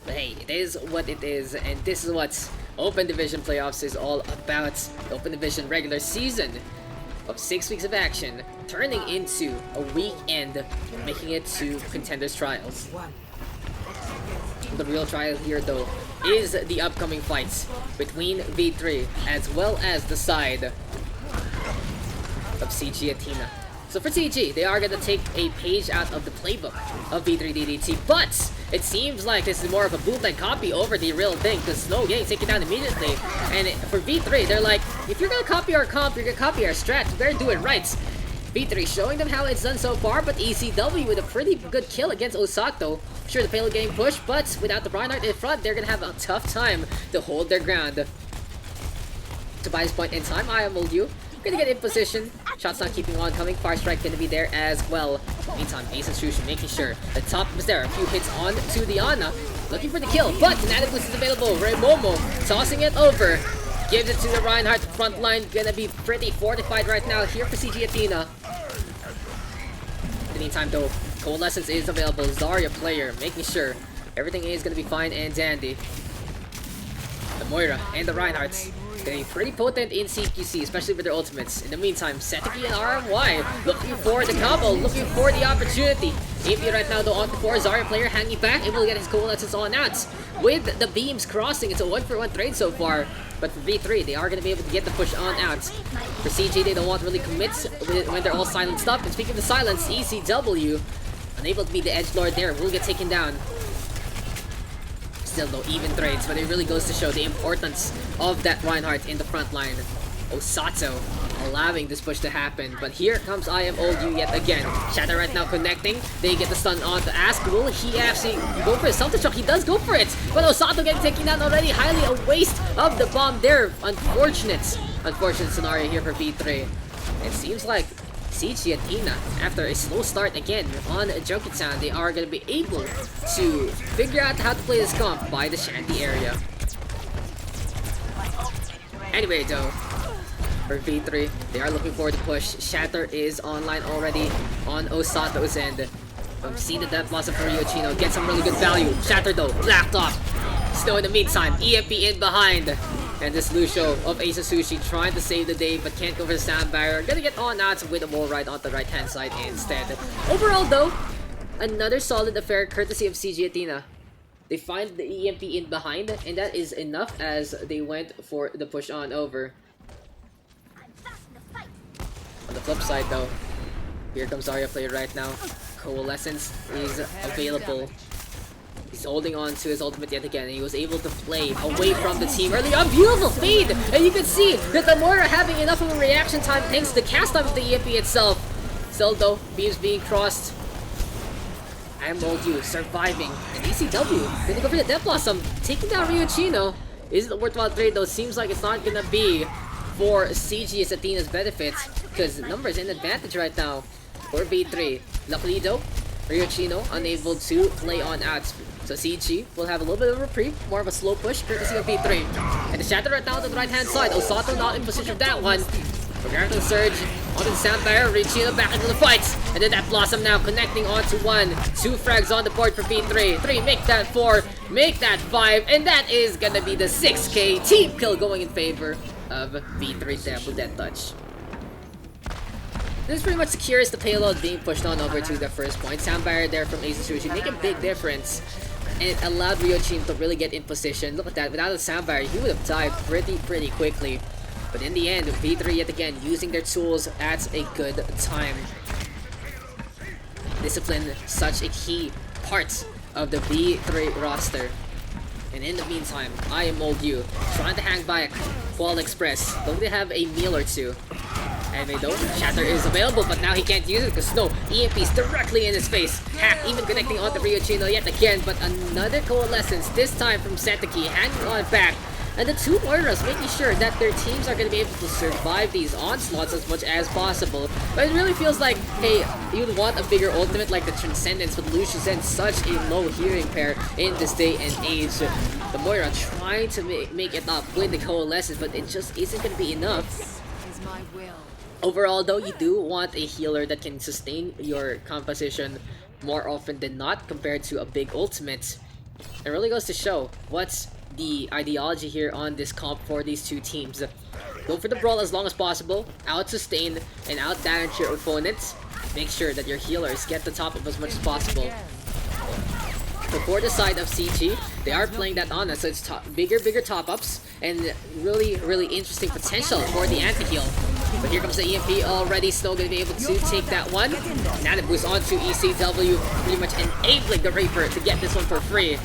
But hey, it is what it is, and this is what Open Division Playoffs is all about. The Open Division regular season of 6 weeks of action turning into a weekend, making it to Contenders Trials. The real trial here though is the upcoming fights between V3 as well as the side of CG Athena. So for CG, they are going to take a page out of the playbook of V3 DDT, but it seems like this is more of a bootleg copy over the real thing, because Snow getting taken down immediately. And for V3, they're like, if you're gonna copy our comp, you're gonna copy our strat, you better do it right. V3 showing them how it's done so far, but ECW with a pretty good kill against Osato. Sure, the payload getting pushed, but without the Reinhardt in front, they're gonna have a tough time to hold their ground. To buy this point in time, I am you. Gonna get in position. Shots not keeping on coming. Fire strike gonna be there as well. Meantime, Ace and Sushi making sure the top was there. A few hits on to the Ana. Looking for the kill, but Kinetic Boost is available. Momo tossing it over. Gives it to the Reinhardt. Front line gonna be pretty fortified right now here for CG Athena. In the meantime though, Coalescence is available. Zarya player making sure everything is gonna be fine and dandy. The Moira and the Reinhardts getting pretty potent in CQC, especially with their ultimates. In the meantime, Seteki and RMY looking for the combo, looking for the opportunity. AP right now though on the 4, Zarya player hanging back, able to get his Coalescence on out. With the beams crossing, it's a 1-for-1 trade so far. But for V3, they are going to be able to get the push on out. For CG, they don't want to really commit when they're all silenced up. And speaking of the silence, ECW, unable to be the edgelord there, will get taken down. Still though, even trades, but it really goes to show the importance of that Reinhardt in the front line. Osato allowing this push to happen, but here comes I Am Old You yet again. Shatter right now connecting, they get the stun on to Ask. Will he actually go for a self-destruct? He does go for it, but Osato getting taken down already. Highly a waste of the bomb there. Unfortunate scenario here for V3. It seems like CG Athena, after a slow start again on Junkertown, they are going to be able to figure out how to play this comp by the Shanty area. Anyway though, for V3, they are looking for the push. Shatter is online already on Osato's end. We've seen the Death Blossom for Ryochino get some really good value. Shatter though, blacked off. Snow in the meantime, EMP in behind. And this Lucio of Ace of Sushi trying to save the day but can't go for the sound barrier. Gonna get on out with a wall ride on the right hand side instead. Overall though, another solid affair courtesy of CG Athena. They find the EMP in behind, and that is enough as they went for the push on over. On the flip side though, here comes Zarya player right now. Coalescence is available. He's holding on to his ultimate yet again, and he was able to play away from the team early on. Beautiful fade! And you can see that the Moira having enough of a reaction time thanks to the cast time of the EMP itself. Still though, beams being crossed. I Am Old You surviving. And ECW gonna go for the Death Blossom, taking down Ryochino. Is it a worthwhile trade though? Seems like it's not gonna be for CG's Athena's benefit, because numbers in advantage right now for V3. Luckily though, Ryochino unable to play on out. So CG will have a little bit of a reprieve, more of a slow push courtesy of V3. And the Shatter right now to the right hand side. Osato not in position for that one. Preparing to surge onto the sound barrier. Ryochino back into the fight. And then that Blossom now connecting onto 1. 2 frags on the board for V3. 3, make that 4, make that 5. And that is gonna be the 6K team kill going in favor of V3 DiabloDeathTouch. This pretty much secures the payload being pushed on over to the first point. Sound barrier there from Ace Sushi making a big difference. And it allowed Ryochino to really get in position. Look at that, without a sound barrier, he would have died pretty quickly. But in the end, V3 yet again using their tools at a good time. Discipline, such a key part of the V3 roster. And in the meantime, I Am Old You trying to hang by a Qual Express. Don't they have a meal or two? And they don't. Shatter is available, but now he can't use it because no, EMP's directly in his face. Hack even connecting onto Ryochino yet again, but another Coalescence, this time from Seteki, hanging on back. And the 2 Moiras making sure that their teams are going to be able to survive these onslaughts as much as possible. But it really feels like, hey, you'd want a bigger ultimate like the Transcendence, but Lucius and such a low healing pair in this day and age. The Moira trying to make it up with the Coalescence, but it just isn't going to be enough. Is my will. Overall though, you do want a healer that can sustain your composition more often than not compared to a big ultimate. It really goes to show what's the ideology here on this comp for these two teams. Go for the brawl as long as possible, out sustain and out damage your opponents. Make sure that your healers get the top of as much as possible. So for the side of CG, they are playing that Ana, so it's bigger top ups and really interesting potential for the anti-heal. But here comes the EMP already. Snow gonna be able to take that one. Now the boost onto ECW, pretty much enabling the Reaper to get this one for free.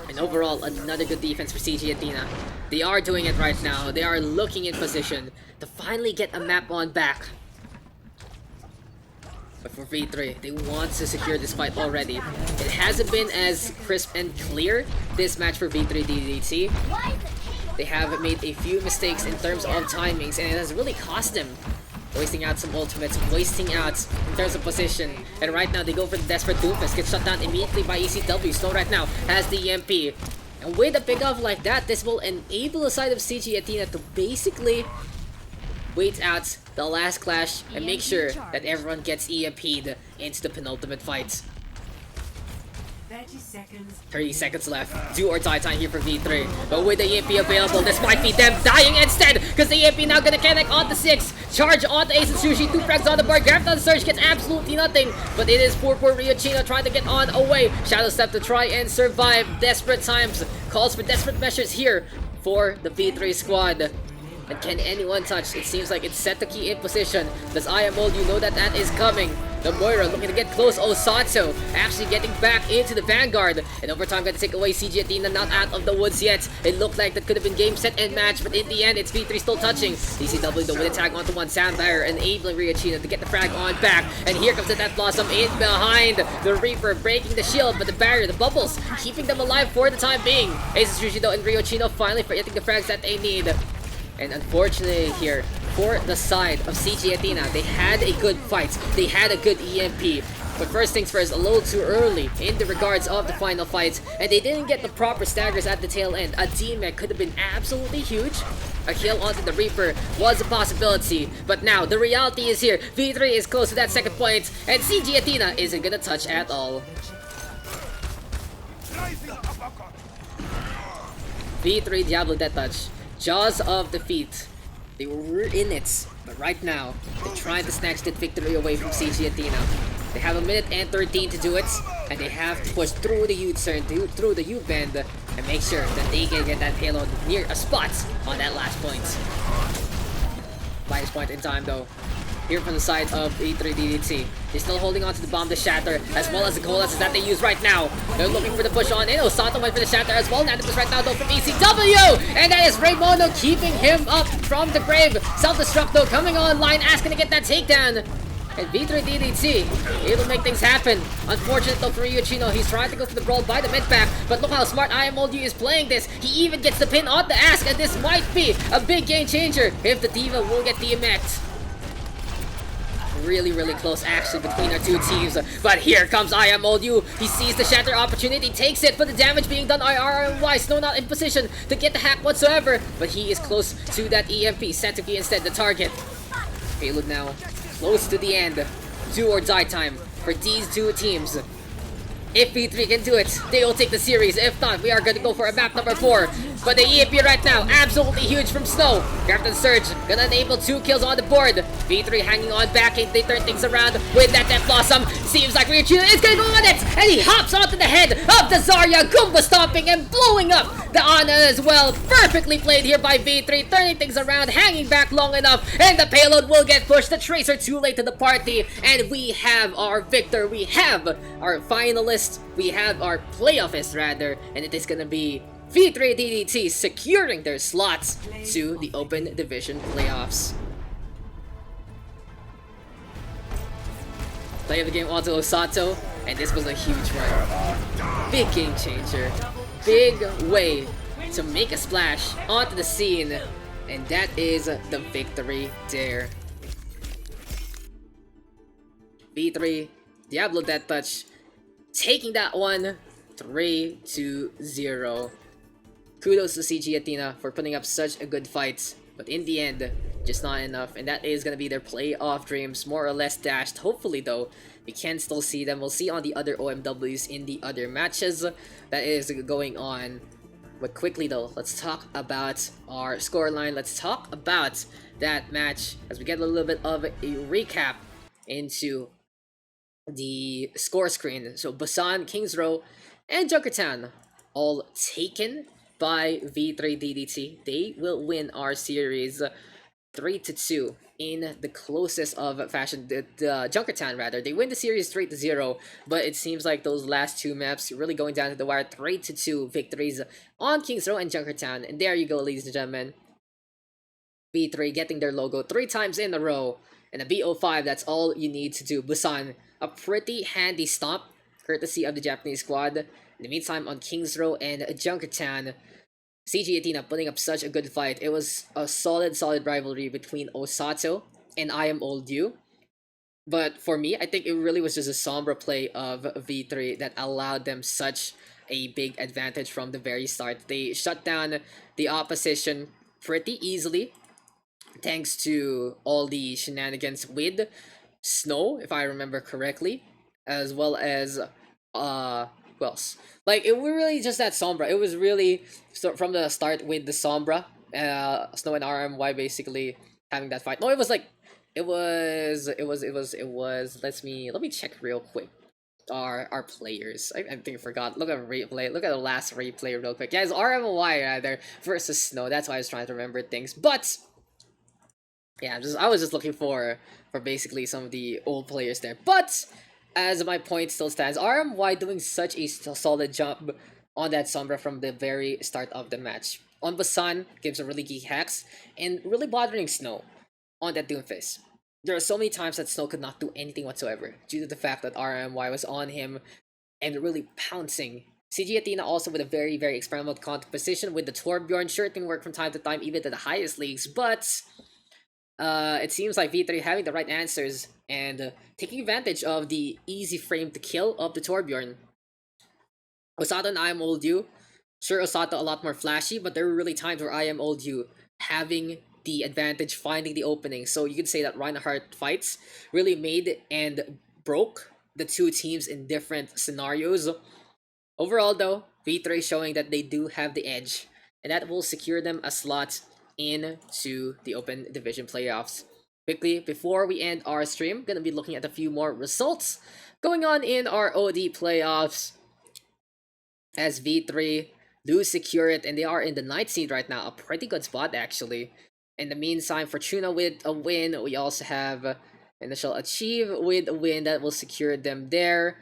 And overall, another good defense for CG Athena. They are doing it right now. They are looking in position to finally get a map on back. But for V3, they want to secure this fight already. It hasn't been as crisp and clear, this match for V3 DDT. They have made a few mistakes in terms of timings, and it has really cost them. Wasting out some ultimates, wasting out in terms of position. And right now, they go for the Desperate Doomfist, gets shut down immediately by ECW. Snow right now has the EMP. And with a pick off like that, this will enable the side of CG Athena to basically wait out the last clash and make sure that everyone gets EMP'd into the penultimate fight. 30 seconds left. Do or die time here for V3. But with the EMP available, this might be them dying instead, because the EMP now gonna connect on the 6. Charge on the Ace and Sushi. 2 frags on the board. Grabbed on the Surge, gets absolutely nothing. But it is poor Ryochino trying to get on away. Shadow Step to try and survive. Desperate times. Calls for desperate measures here for the V3 squad. And can anyone touch? It seems like it's set to key in position. Does IMOld you know that that is coming? The Moira looking to get close. Osato actually getting back into the Vanguard. And overtime going to take away CG Athena, not out of the woods yet. It looked like that could have been game, set, and match. But in the end, it's V3 still touching. ECW though with a tag onto one. Sam Barrier enabling Ryochino to get the frag on back. And here comes the Death Blossom in behind. The Reaper breaking the shield. But the barrier, the bubbles, keeping them alive for the time being. Ace Sushi though and Ryochino finally getting the frags that they need. And unfortunately here, for the side of CG Athena, they had a good fight. They had a good EMP. But first things first, a little too early in the regards of the final fight. And they didn't get the proper staggers at the tail end. A D-Mech could have been absolutely huge. A kill onto the Reaper was a possibility. But now, the reality is here. V3 is close to that second point. And CG Athena isn't gonna touch at all. V3 DiabloDeathTouch. Jaws of defeat. They were in it, but right now, they're trying to snatch that victory away from CG Athena. They have 1 minute and 13 to do it, and they have to push through the U-turn, through the U-bend, and make sure that they can get that payload near a spot on that last point. Last point in time though. Here from the side of V3 DDT. They're still holding on to the bomb to shatter, as well as the coalesces that they use right now. They're looking for the push on in. Osato went for the shatter as well. Nanopus right now though from ECW! And that is Raymono keeping him up from the grave. Self-destruct though coming online, asking to get that takedown. And V3 DDT able to make things happen. Unfortunate though for Ryochino. He's trying to go for the brawl by the mid back, but look how smart IMOld is playing this. He even gets the pin on the ask, and this might be a big game changer if the Diva will get DMX'd. Really close action between our two teams, but here comes IMOld. He sees the shatter opportunity, takes it, but the damage being done IRY. Snow not in position to get the hack whatsoever, but he is close to that EMP. Set to be instead the target. Payload now close to the end. Do or die time for these two teams. If V3 can do it, they will take the series. If not, we are going to go for a map number 4. But the EMP right now, absolutely huge from Snow. Captain Surge, gonna enable 2 kills on the board. V3 hanging on back, and they turn things around with that Death Blossom. Seems like Ryochino is gonna go on it, and he hops onto the head of the Zarya, Goomba stomping and blowing up the Ana as well. Perfectly played here by V3, turning things around, hanging back long enough, and the payload will get pushed. The Tracer too late to the party, and we have our victor. We have our finalist. We have our playoffist rather, and it is gonna be V3 DDT securing their slots to the Open Division playoffs. Play of the game onto Osato, and this was a huge run. Big game changer. Big way to make a splash onto the scene, and that is the victory there. V3 DiabloDeathTouch taking that one 3-0. Kudos to CG Athena for putting up such a good fight, but in the end, just not enough, and that is going to be their playoff dreams more or less dashed. Hopefully though, we can still see them. We'll see on the other OMWs in the other matches that is going on. But quickly though, let's talk about our scoreline. Let's talk about that match as we get a little bit of a recap into the score screen. So Busan, Kings Row, and Junkertown all taken by V3 DDT. They will win our series. 3-2 in the closest of fashion. The Junkertown rather, they win the series 3-0, but it seems like those last two maps really going down to the wire. 3-2 victories on Kings Row and Junkertown, and there you go, ladies and gentlemen. V3 getting their logo 3 times in a row, and a BO5. That's all you need to do. Busan, a pretty handy stomp, courtesy of the Japanese squad. In the meantime, on Kings Row and Junkertown, CG Athena putting up such a good fight. It was a solid rivalry between Osato and I Am Old You. But for me, I think it really was just a Sombra play of V3 that allowed them such a big advantage from the very start. They shut down the opposition pretty easily, thanks to all the shenanigans with Snow, if I remember correctly, as well as who else? Like, it was really just that Sombra. It was really from the start with the Sombra, Snow and RMY basically having that fight. No, it was like it was let me check real quick our players. I think I forgot. Look at replay. Look at the last replay real quick. Yeah, it's RMY rather versus Snow. That's why I was trying to remember things. But yeah, I was just looking for basically some of the old players there. But as my point still stands, RMY doing such a solid job on that Sombra from the very start of the match. On Busan, gives a really geek hacks, and really bothering Snow on that Doomfist. There are so many times that Snow could not do anything whatsoever, due to the fact that RMY was on him and really pouncing. CG Athena also with a very experimental composition with the Torbjorn. Sure, it can work from time to time, even to the highest leagues, but it seems like V3 having the right answers and taking advantage of the easy frame to kill of the Torbjorn. Osato and I Am Old You. Sure, Osato a lot more flashy, but there were really times where I Am Old You having the advantage, finding the opening. So you could say that Reinhardt fights really made and broke the two teams in different scenarios. Overall though, V3 showing that they do have the edge, and that will secure them a slot into the Open Division playoffs. Quickly, before we end our stream, gonna be looking at a few more results going on in our OD playoffs, as V3 do secure it, and they are in the 9th seed right now, a pretty good spot actually. In the meantime, Fortuna with a win. We also have Initial Achieve with a win that will secure them there.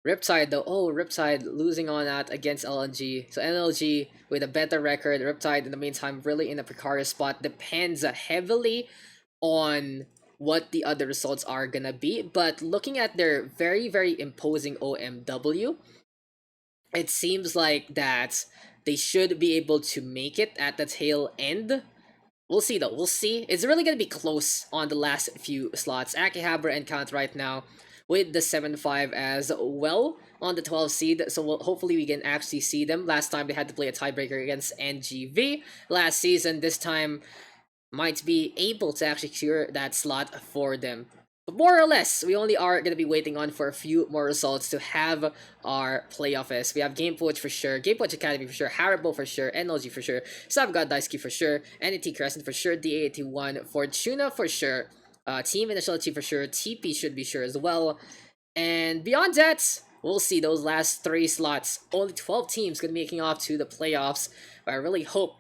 Riptide though, Riptide losing on that against LNG. So NLG with a better record. Riptide in the meantime really in a precarious spot. Depends heavily on what the other results are gonna be. But looking at their very imposing OMW, it seems like that they should be able to make it at the tail end. We'll see though, we'll see. It's really gonna be close on the last few slots. Akihabara and Count right now with the 7-5 as well on the 12 seed, so hopefully we can actually see them. Last time they had to play a tiebreaker against NGV last season. This time might be able to actually secure that slot for them. But more or less, we only are going to be waiting on for a few more results to have our playoff is. We have Game Coach for sure, Game Coach Academy for sure, Haribo for sure, NLG for sure, Savgod Daisuke for sure, NET Crescent for sure, DA81, Fortuna for sure, Team Initiality for sure, TP should be sure as well. And beyond that, we'll see those last 3 slots. Only 12 teams going to be making off to the playoffs, but I really hope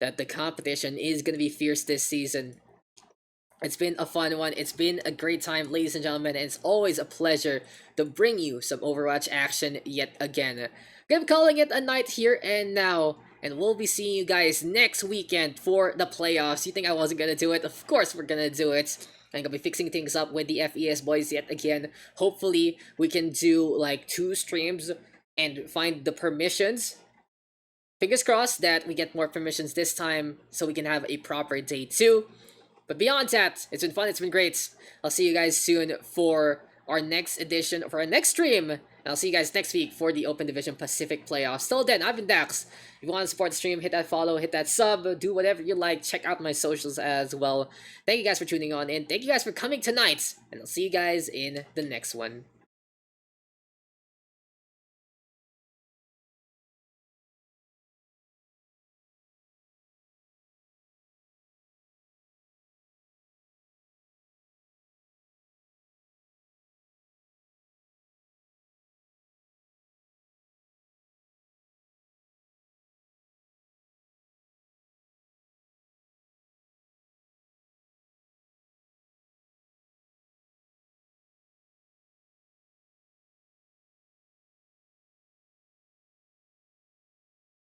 that the competition is going to be fierce this season. It's been a fun one. It's been a great time, ladies and gentlemen, and it's always a pleasure to bring you some Overwatch action yet again. I'm calling it a night here and now, and we'll be seeing you guys next weekend for the playoffs. You think I wasn't gonna do it? Of course we're gonna do it. I'm gonna be fixing things up with the FES boys yet again. Hopefully we can do like 2 streams and find the permissions. Fingers crossed that we get more permissions this time so we can have a proper day 2. But beyond that, it's been fun, it's been great. I'll see you guys soon for our next edition, for our next stream. And I'll see you guys next week for the Open Division Pacific Playoffs. Till then, I've been Daks. If you want to support the stream, hit that follow, hit that sub, do whatever you like. Check out my socials as well. Thank you guys for tuning on in. Thank you guys for coming tonight. And I'll see you guys in the next one.